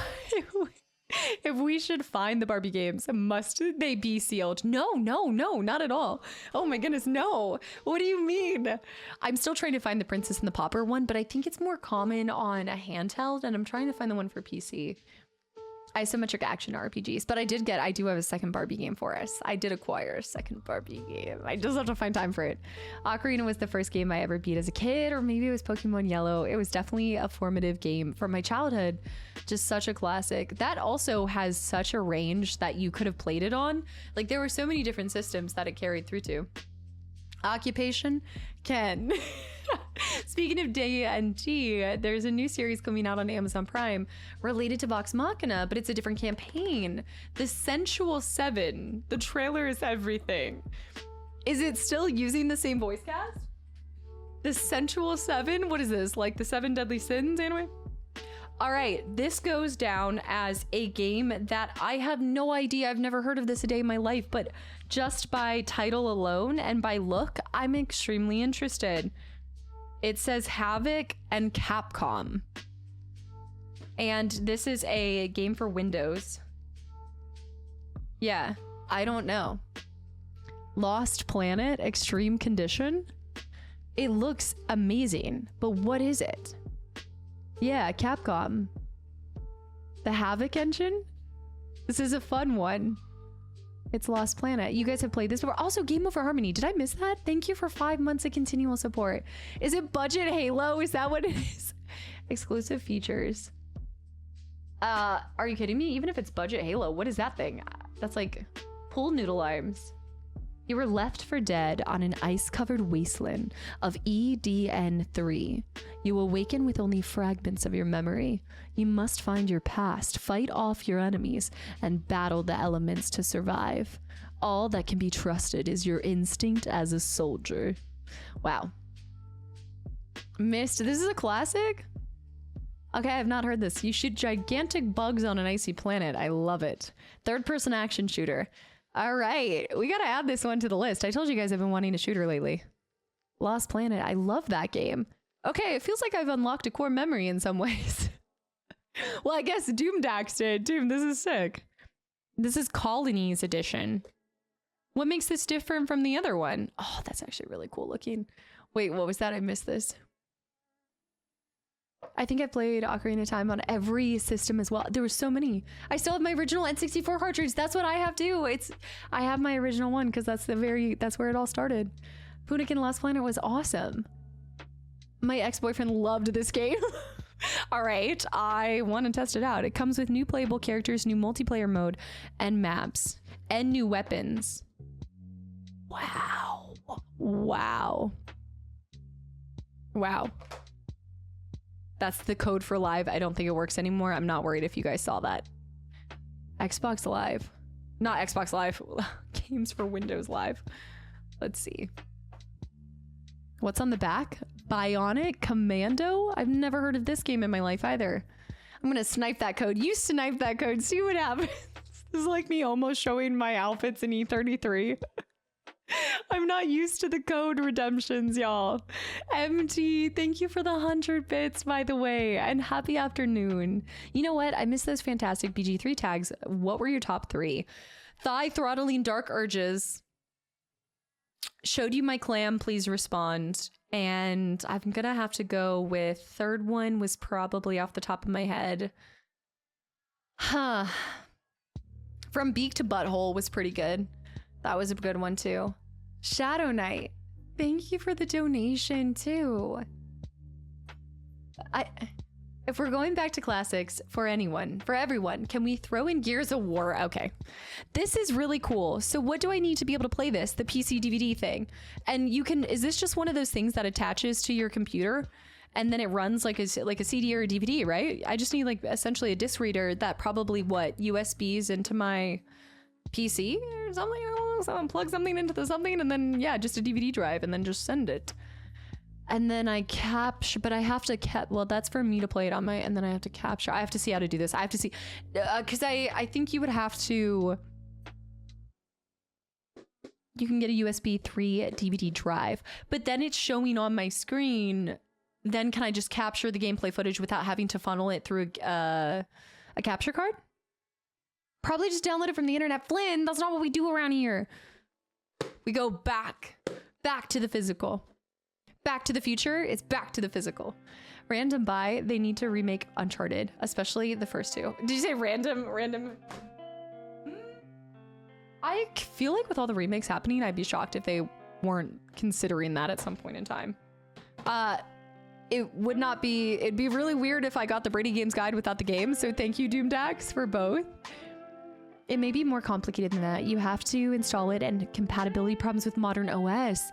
S1: If we should find the Barbie games, must they be sealed? No, not at all. Oh my goodness, no. What do you mean? I'm still trying to find the Princess and the Pauper one, but I think it's more common on a handheld, and I'm trying to find the one for PC. Isometric action RPGs, but I do have a second Barbie game for us. I did acquire a second Barbie game. I just have to find time for it. Ocarina was the first game I ever beat as a kid, or maybe it was Pokemon Yellow. It was definitely a formative game from my childhood. Just such a classic. That also has such a range that you could have played it on. Like, there were so many different systems that it carried through to. Occupation? Ken. Speaking of D&D, there's a new series coming out on Amazon Prime related to Vox Machina, but it's a different campaign. The Sensual Seven. The trailer is everything. Is it still using the same voice cast? The Sensual 7? What is this? Like the 7 Deadly Sins anyway? All right, this goes down as a game that I have no idea. I've never heard of this a day in my life, but just by title alone and by look, I'm extremely interested. It says Havoc and Capcom. And this is a game for Windows. Yeah, I don't know. Lost Planet, Extreme Condition. It looks amazing, but what is it? Yeah, Capcom. The Havoc engine? This is a fun one. It's Lost Planet. You guys have played this before. Also, Game Over Harmony. Did I miss that? Thank you for 5 months of continual support. Is it budget Halo? Is that what it is? Exclusive features. Are you kidding me? Even if it's budget Halo, what is that thing? That's like pool noodle arms. You were left for dead on an ice-covered wasteland of EDN3. You awaken with only fragments of your memory. You must find your past, fight off your enemies, and battle the elements to survive. All that can be trusted is your instinct as a soldier. Wow. Missed. This is a classic? Okay, I've not heard this. You shoot gigantic bugs on an icy planet. I love it. Third-person action shooter. All right, we gotta add this one to the list. I told you guys I've been wanting a shooter lately. Lost Planet, I love that game. Okay, it feels like I've unlocked a core memory in some ways. Well, I guess Doom Dax did. Doom, this is sick. This is Colonies Edition. What makes this different from the other one? Oh, that's actually really cool looking. Wait, what was that? I missed this. I think I played Ocarina of Time on every system as well. There were so many. I still have my original N64 cartridge. That's what I have too. I have my original one because that's where it all started. Punic Lost Planet was awesome. My ex-boyfriend loved this game. All right, I want to test it out. It comes with new playable characters, new multiplayer mode, and maps, and new weapons. Wow. Wow. Wow. That's the code for live. I don't think it works anymore. I'm not worried if you guys saw that. Xbox Live. Not Xbox Live. Games for Windows Live. Let's see. What's on the back? Bionic Commando? I've never heard of this game in my life either. I'm gonna snipe that code. You snipe that code. See what happens. This is like me almost showing my outfits in E33. I'm not used to the code redemptions, y'all. MT, thank you for the 100 bits, by the way, and happy afternoon. You know what? I missed those fantastic BG3 tags. What were your top 3? Thigh throttling dark urges. Showed you my clam, please respond. And I'm gonna have to go with third one was probably off the top of my head. Huh. From Beak to Butthole was pretty good. That was a good one too. Shadow Knight, thank you for the donation too. If we're going back to classics for anyone, for everyone, can we throw in Gears of War? Okay, this is really cool. So what do I need to be able to play this? The PC DVD thing. And you can, is this just one of those things that attaches to your computer and then it runs like a CD or a DVD, right? I just need like essentially a disc reader that probably USBs into my PC or something. Someone plug something into the something and then yeah, just a DVD drive and then just send it. And then I capture, but I have to well, that's for me to play it on my, and then I have to capture. I have to see how to do this. I have to see, because I think you would have to, you can get a USB 3 DVD drive, but then it's showing on my screen. Then can I just capture the gameplay footage without having to funnel it through a capture card? Probably just download it from the internet. Flynn, that's not what we do around here. We go back to the physical. Back to the Future, it's back to the physical. Random buy, they need to remake Uncharted, especially the first 2. Did you say random? I feel like with all the remakes happening, I'd be shocked if they weren't considering that at some point in time. It would not be, it'd be really weird if I got the Brady Games Guide without the game, so thank you, Doomdax, for both. It may be more complicated than that. You have to install it and compatibility problems with modern OS.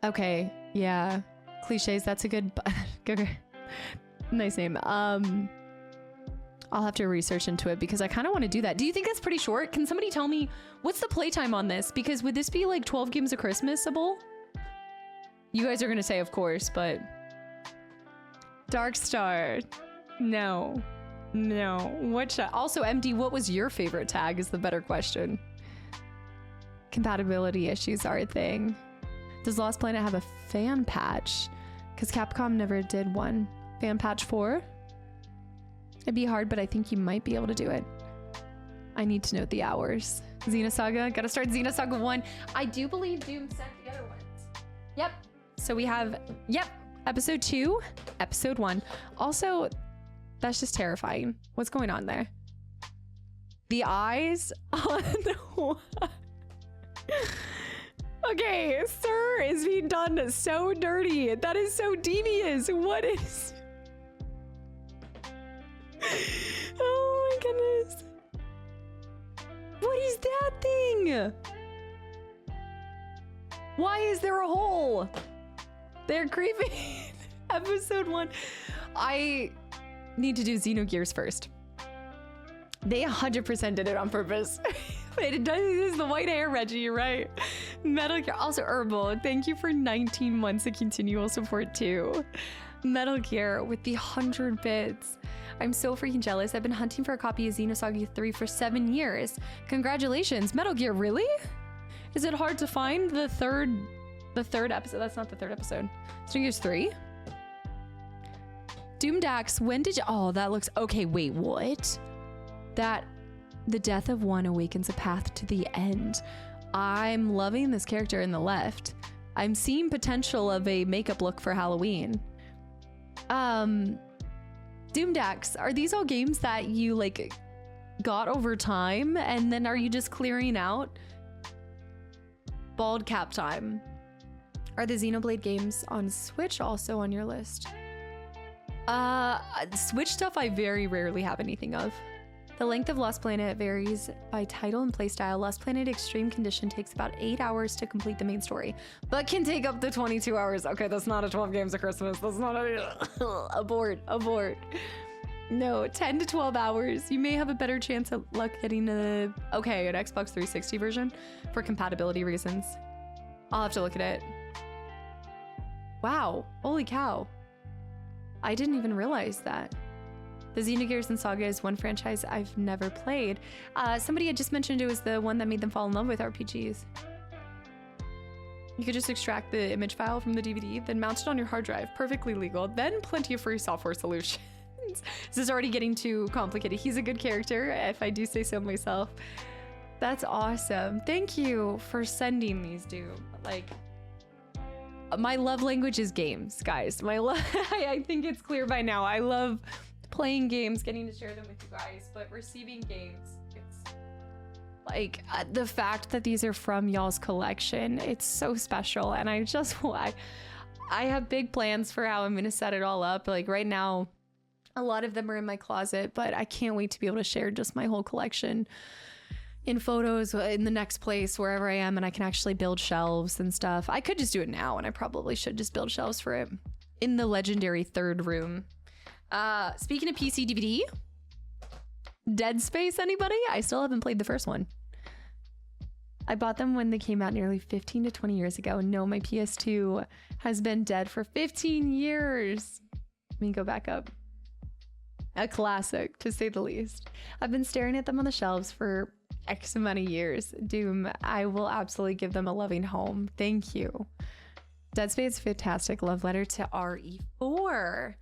S1: Okay, yeah. Cliches, that's a good nice name. I'll have to research into it because I kind of want to do that. Do you think that's pretty short? Can somebody tell me what's the playtime on this? Because would this be like 12 games of Christmas-able? You guys are going to say, of course, but... Dark Star. No. No. Also, MD, what was your favorite tag is the better question. Compatibility issues are a thing. Does Lost Planet have a fan patch? Because Capcom never did one. Fan patch 4? It'd be hard, but I think you might be able to do it. I need to note the hours. Xenosaga. Gotta start Xenosaga 1. I do believe Doom sent the other ones. Yep. So we have... Yep. Episode 2. Episode 1. Also... That's just terrifying. What's going on there? The eyes on the... Okay, sir is being done so dirty. That is so devious. What is... Oh my goodness. What is that thing? Why is there a hole? They're creepy. Episode 1. I... need to do Xenogears first. They 100% did it on purpose. It does. This is the white hair, Reggie. You're right. Metal Gear. Also, Herbal. Thank you for 19 months of continual support too. Metal Gear with the 100 bits. I'm so freaking jealous. I've been hunting for a copy of Xenosaga 3 for 7 years. Congratulations, Metal Gear. Really? Is it hard to find the third episode? That's not the third episode. Xenogears 3. Doomdax, when did you... Oh, that looks... Okay, wait, what? That... The death of one awakens a path to the end. I'm loving this character in the left. I'm seeing potential of a makeup look for Halloween. Doomdax, are these all games that you, like, got over time? And then are you just clearing out? Bald cap time. Are the Xenoblade games on Switch also on your list? Switch stuff I very rarely have anything of. The length of Lost Planet varies by title and playstyle. Lost Planet Extreme Condition takes about 8 hours to complete the main story, but can take up to 22 hours. Okay, that's not a 12 games of Christmas. That's not a... abort. No, 10 to 12 hours. You may have a better chance of luck getting an Xbox 360 version for compatibility reasons. I'll have to look at it. Wow, holy cow. I didn't even realize that. The Xenogears and Saga is one franchise I've never played. Somebody had just mentioned it was the one that made them fall in love with RPGs. You could just extract the image file from the DVD, then mount it on your hard drive. Perfectly legal. Then plenty of free software solutions. This is already getting too complicated. He's a good character, if I do say so myself. That's awesome. Thank you for sending these, dude. Like... My love language is games, guys. I think it's clear by now. I love playing games, getting to share them with you guys, but receiving games, it's like the fact that these are from y'all's collection, it's so special. And I have big plans for how I'm gonna set it all up. Like right now, a lot of them are in my closet, but I can't wait to be able to share just my whole collection in photos in the next place, wherever I am, and I can actually build shelves and stuff. I could just do it now, and I probably should just build shelves for it in the legendary third room. Speaking of PC DVD, Dead Space, anybody? I still haven't played the first one. I bought them when they came out nearly 15 to 20 years ago. No, my PS2 has been dead for 15 years. Let me go back up. A classic, to say the least. I've been staring at them on the shelves for X amount of years. Doom, I will absolutely give them a loving home. Thank you. Dead Space, fantastic love letter to RE4.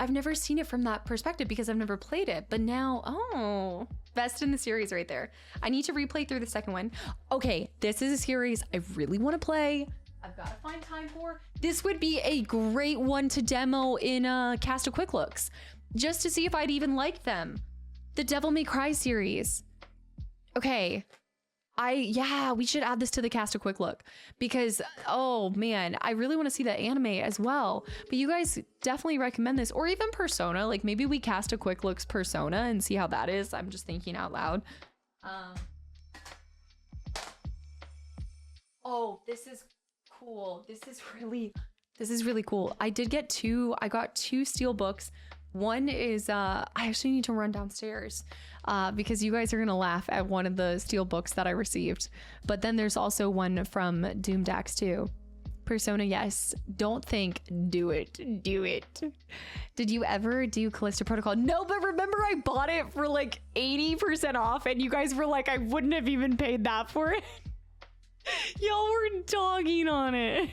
S1: I've never seen it from that perspective because I've never played it, but now, oh, best in the series right there. I need to replay through the second one. Okay, this is a series I really want to play. I've got to find time for. This would be a great one to demo in Cast of Quick Looks, just to see if I'd even like them. The Devil May Cry series. Okay. Yeah, we should add this to the Cast of Quick Look because, oh man, I really want to see that anime as well. But you guys definitely recommend this, or even Persona. Like maybe we cast a Quick Looks Persona and see how that is. I'm just thinking out loud. Oh, this is cool. This is really cool. I got two steel books One is I actually need to run downstairs because you guys are gonna laugh at one of the steel books that I received. But then there's also one from Doom Dax 2. Persona, yes. Don't think, do it. Do it. Did you ever do Callisto Protocol? No, but remember I bought it for like 80% off and you guys were like, I wouldn't have even paid that for it. Y'all were dogging on it.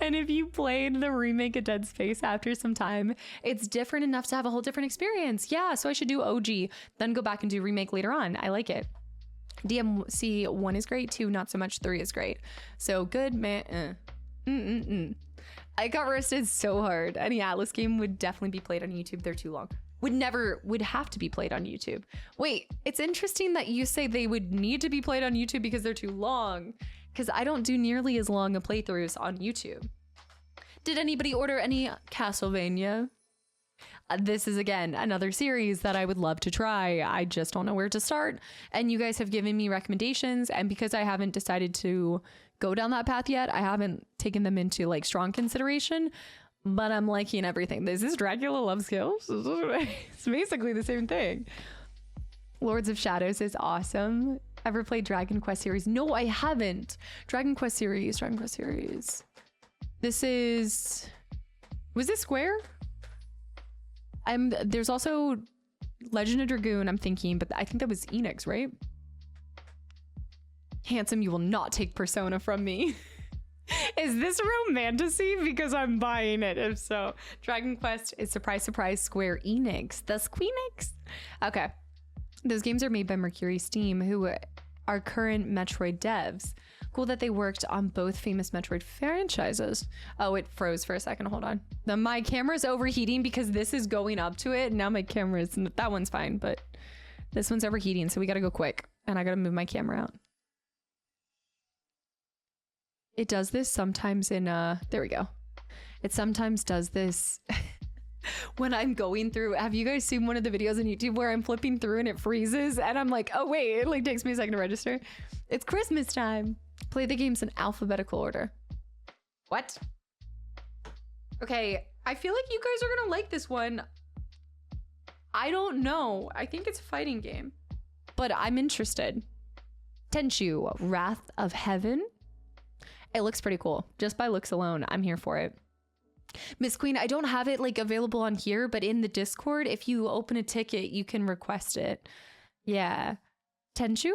S1: And if you played the remake of Dead Space after some time, it's different enough to have a whole different experience. Yeah, so I should do OG, then go back and do remake later on. I like it. DMC 1 is great, 2 not so much, 3 is great. So good, man. I got roasted so hard. Any Atlas game would definitely be played on YouTube. They're too long. Would have to be played on YouTube. Wait, it's interesting that you say they would need to be played on YouTube because they're too long. Because I don't do nearly as long of playthroughs on YouTube. Did anybody order any Castlevania? This is, again, another series that I would love to try. I just don't know where to start. And you guys have given me recommendations. And because I haven't decided to go down that path yet, I haven't taken them into like strong consideration. But I'm liking everything. This is Dracula Loves Kills. It's basically the same thing. Lords of Shadows is awesome. Ever played Dragon Quest series? No, I haven't. Dragon Quest series. This is... Was this Square? There's also Legend of Dragoon, I'm thinking, but I think that was Enix, right? Handsome, you will not take Persona from me. Is this romantasy? Because I'm buying it, if so. Dragon Quest is surprise, surprise, Square Enix. The Squeenix? Okay. Those games are made by Mercury Steam, who are current Metroid devs. Cool that they worked on both famous Metroid franchises. Oh, it froze for a second. Hold on. My camera's overheating because this is going up to it. Now my camera's... That one's fine, but this one's overheating, so we gotta go quick. And I gotta move my camera out. It does this sometimes in... There we go. It sometimes does this... when I'm going through, have you guys seen one of the videos on YouTube where I'm flipping through and it freezes and I'm like, oh wait, it like takes me a second to register. It's Christmas time. Play the games in alphabetical order. What? Okay, I feel like you guys are gonna like this one. I don't know. I think it's a fighting game, but I'm interested. Tenchu, Wrath of Heaven. It looks pretty cool. Just by looks alone, I'm here for it. Miss Queen, I don't have it like available on here, but in the Discord, if you open a ticket, you can request it. Yeah. Tenchu?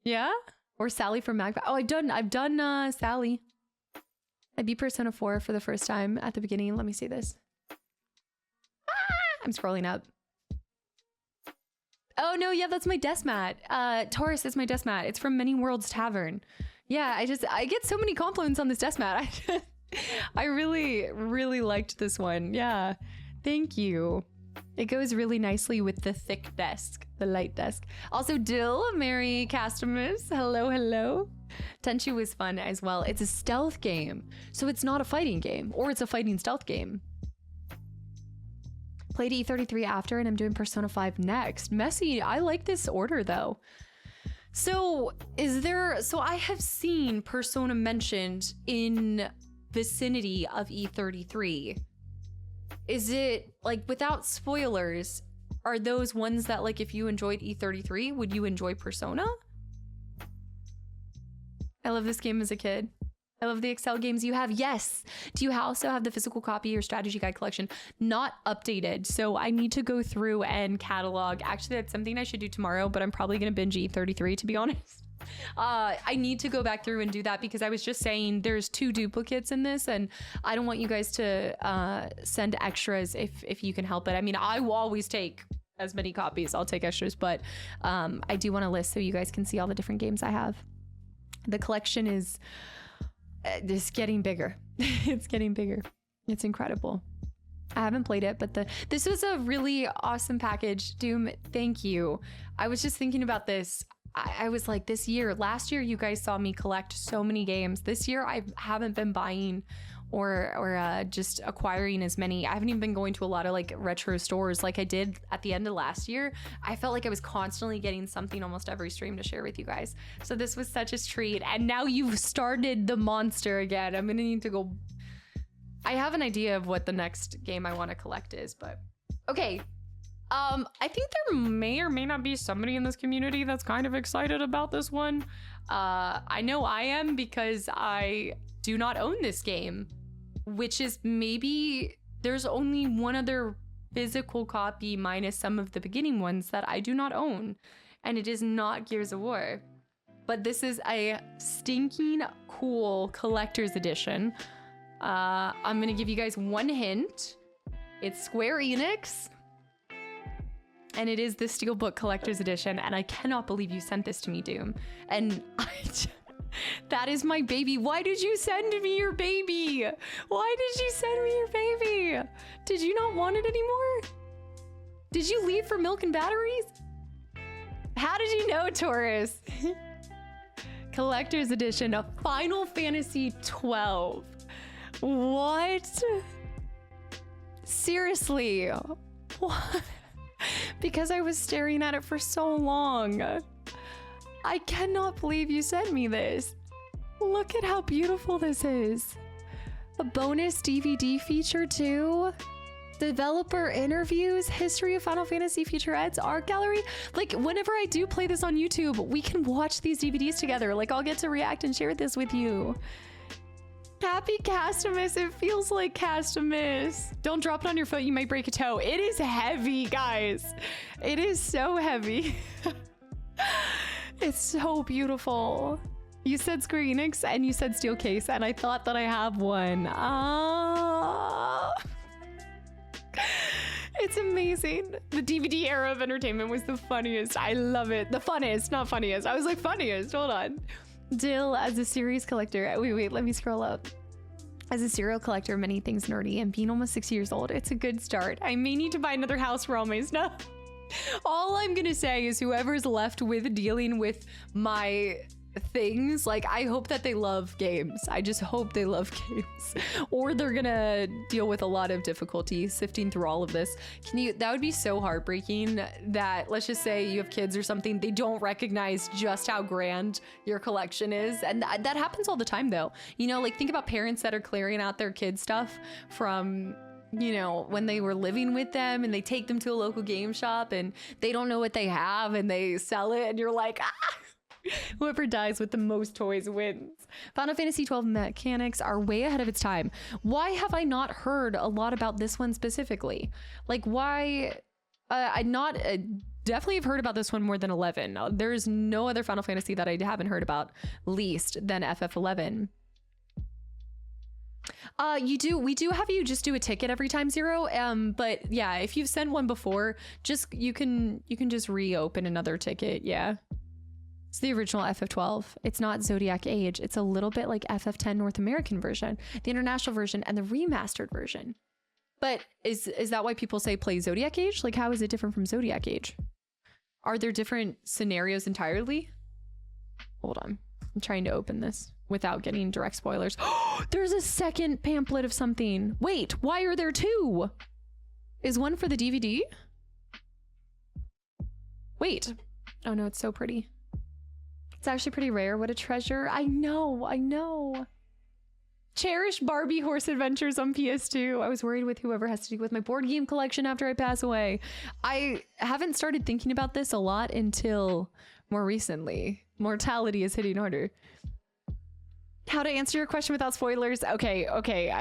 S1: Yeah? Or Sally from Mailbag. Oh, I've done Sally. I beat Persona 4 for the first time at the beginning. Let me see this. I'm scrolling up. Oh no, yeah, that's my desk mat. Taurus is my desk mat. It's from Many Worlds Tavern. Yeah, I get so many compliments on this desk mat. I really, really liked this one. Yeah, thank you. It goes really nicely with the thick desk, the light desk. Also, Dill, Merry Castamus, hello, hello. Tenchu was fun as well. It's a stealth game, so it's not a fighting game, or it's a fighting stealth game. Played E33 after, and I'm doing Persona 5 next. Messy, I like this order though. So I have seen Persona mentioned in vicinity of E33. Is it like, without spoilers, are those ones that like if you enjoyed E33, would you enjoy Persona? I love this game as a kid. I love the Excel games you have. Yes. Do you also have the physical copy or strategy guide collection? Not updated. So I need to go through and catalog. Actually, that's something I should do tomorrow, but I'm probably going to binge E33 to be honest. I need to go back through and do that because I was just saying there's 2 duplicates in this and I don't want you guys to send extras if you can help it. I mean, I will always take as many copies. I'll take extras, but I do want a list so you guys can see all the different games I have. The collection is just getting bigger. It's getting bigger. It's incredible. I haven't played it, but this was a really awesome package. Doom, thank you. I was just thinking about this. I was like, last year you guys saw me collect so many games. This year I haven't been buying or just acquiring as many. I haven't even been going to a lot of like retro stores like I did at the end of last year. I felt like I was constantly getting something almost every stream to share with you guys. So this was such a treat. And now you've started the monster again. I'm gonna need to go I have an idea of what the next game I want to collect is, but okay. I think there may or may not be somebody in this community that's kind of excited about this one. I know I am because I do not own this game, which is maybe there's only one other physical copy minus some of the beginning ones that I do not own, and it is not Gears of War. But this is a stinking cool collector's edition. I'm gonna give you guys one hint. It's Square Enix, and it is the Steelbook Collector's Edition, and I cannot believe you sent this to me, Doom. And that is my baby. Why did you send me your baby? Why did you send me your baby? Did you not want it anymore? Did you leave for milk and batteries? How did you know, Taurus? Collector's Edition of Final Fantasy 12. What? Seriously? What? Because I was staring at it for so long. I cannot believe you sent me this. Look at how beautiful this is. A bonus DVD feature too. Developer interviews, history of Final Fantasy featurettes, art gallery. Like whenever I do play this on YouTube, we can watch these DVDs together. Like I'll get to react and share this with you. Happy Castamus, it feels like Castamus. Don't drop it on your foot, you might break a toe. It is heavy, guys. It is so heavy. It's so beautiful. You said Square Enix and you said Steel Case, and I thought that I have one. It's amazing. The DVD era of entertainment was the funniest. I love it. The funnest, not funniest. I was like funniest, hold on. Dill, as a series collector, wait, let me scroll up. As a serial collector of many things nerdy and being almost 6 years old, it's a good start. I may need to buy another house for all my stuff. All I'm gonna say is whoever's left with dealing with my things, like I hope that they love games. I just hope they love games, or they're gonna deal with a lot of difficulty sifting through all of this. That would be so heartbreaking that, let's just say you have kids or something, they don't recognize just how grand your collection is. And that happens all the time though. You know, like think about parents that are clearing out their kids' stuff from, you know, when they were living with them, and they take them to a local game shop and they don't know what they have and they sell it, and you're like, ah! Whoever dies with the most toys wins. Final Fantasy 12 mechanics are way ahead of its time. Why have I not heard a lot about this one specifically? Like why? Definitely have heard about this one more than 11. There's no other Final Fantasy that I haven't heard about least than FF11. We do have you just do a ticket every time, Zero. But yeah, if you've sent one before, you can just reopen another ticket. Yeah. It's the original FF12. It's not Zodiac Age. It's a little bit like FF10 North American version, the international version, and the remastered version. But is that why people say play Zodiac Age? Like, how is it different from Zodiac Age? Are there different scenarios entirely? Hold on. I'm trying to open this without getting direct spoilers. There's a second pamphlet of something. Wait, why are there two? Is one for the DVD? Wait. Oh no, it's so pretty. It's actually pretty rare. What a treasure. I know. Cherish Barbie Horse Adventures on PS2. I was worried with whoever has to do with my board game collection after I pass away. I haven't started thinking about this a lot until more recently. Mortality is hitting harder. How to answer your question without spoilers? Okay,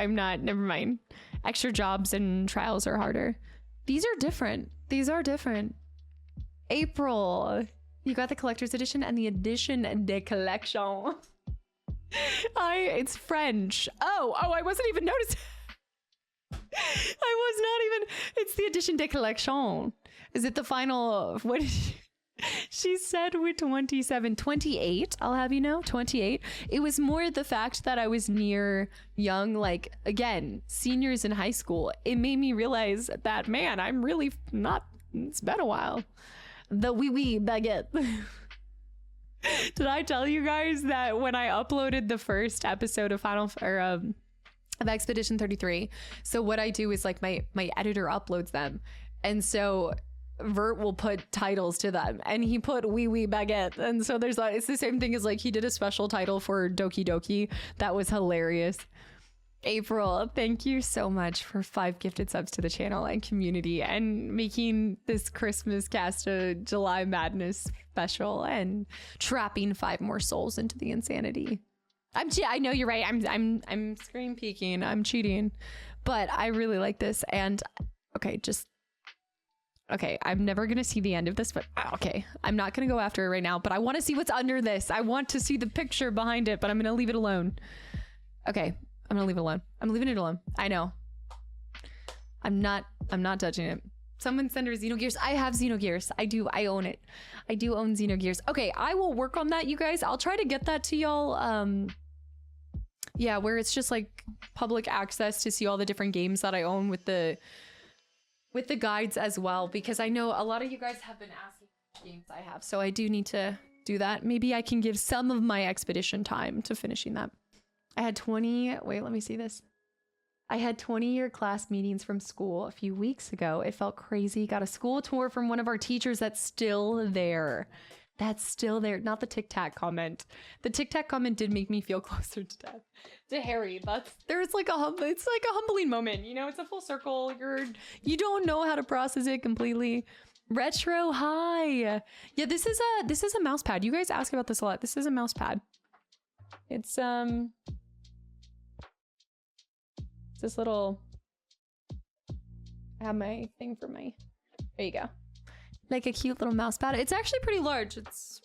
S1: never mind. Extra jobs and trials are harder. These are different. April. You got the collector's edition and the edition de collection. It's French. Oh, I wasn't even noticing. It's the edition de collection. Is it the final? What did she said with 27, 28. I'll have you know, 28. It was more the fact that I was near young, like again, seniors in high school. It made me realize that, man, I'm really not, it's been a while. The wee baguette. Did I tell you guys that when I uploaded the first episode of of Expedition 33, so what I do is like my editor uploads them, and so Vert will put titles to them, and he put wee baguette, and so it's the same thing as like he did a special title for Doki Doki that was hilarious. April, thank you so much for 5 gifted subs to the channel and community and making this Christmas cast a July Madness special and trapping 5 more souls into the insanity. I know you're right. I'm screen peeking. I'm cheating, but I really like this. And okay, I'm never gonna see the end of this, but okay, I'm not gonna go after it right now. But I want to see what's under this. I want to see the picture behind it, but I'm gonna leave it alone. Okay. I'm gonna leave it alone. I'm leaving it alone. I know. I'm not touching it. Someone send her Xenogears. I have Xenogears. I do. I own it. I do own Xenogears. Okay, I will work on that, you guys. I'll try to get that to y'all. Yeah, where it's just like public access to see all the different games that I own with the guides as well, because I know a lot of you guys have been asking which games I have, so I do need to do that. Maybe I can give some of my expedition time to finishing that. I had 20, wait, let me see this. I had 20-year class meetings from school a few weeks ago. It felt crazy. Got a school tour from one of our teachers that's still there. That's still there. Not the Tic Tac comment. The Tic Tac comment did make me feel closer to death. To Harry, it's like a humbling moment. You know, it's a full circle. You don't know how to process it completely. Retro, hi. Yeah, this is a mouse pad. You guys ask about this a lot. This is a mouse pad. It's this little, I have my thing for my, there you go. Like a cute little mouse pad. It's actually pretty large. It's,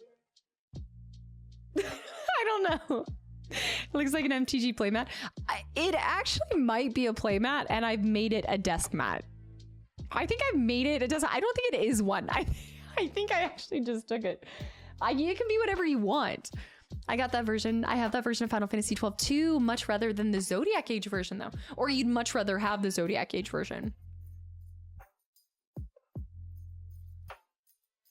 S1: I don't know. It looks like an MTG playmat. It actually might be a playmat, and I've made it a desk mat. I think I've made it. I don't think it is one. I think I actually just took it. It can be whatever you want. I got that version. I have that version of Final Fantasy 12 too, much rather than the Zodiac Age version though. Or you'd much rather have the Zodiac Age version.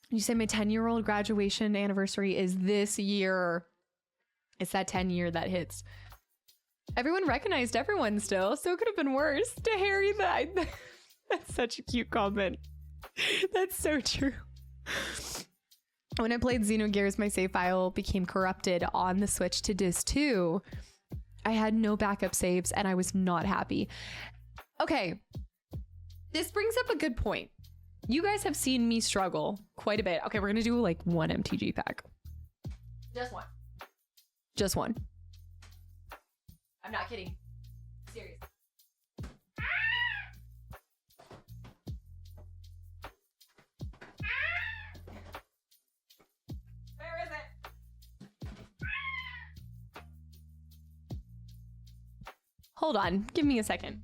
S1: You say my 10-year-old graduation anniversary is this year. It's that 10 year that hits. Everyone recognized everyone still, so it could have been worse. To Harry, that's such a cute comment. That's so true. When I played Xenogears, my save file became corrupted on the Switch to Disc 2. I had no backup saves and I was not happy. Okay, this brings up a good point. You guys have seen me struggle quite a bit. Okay, we're gonna do like 1 MTG pack. Just 1. Just 1. I'm not kidding. Serious. Hold on, give me a second.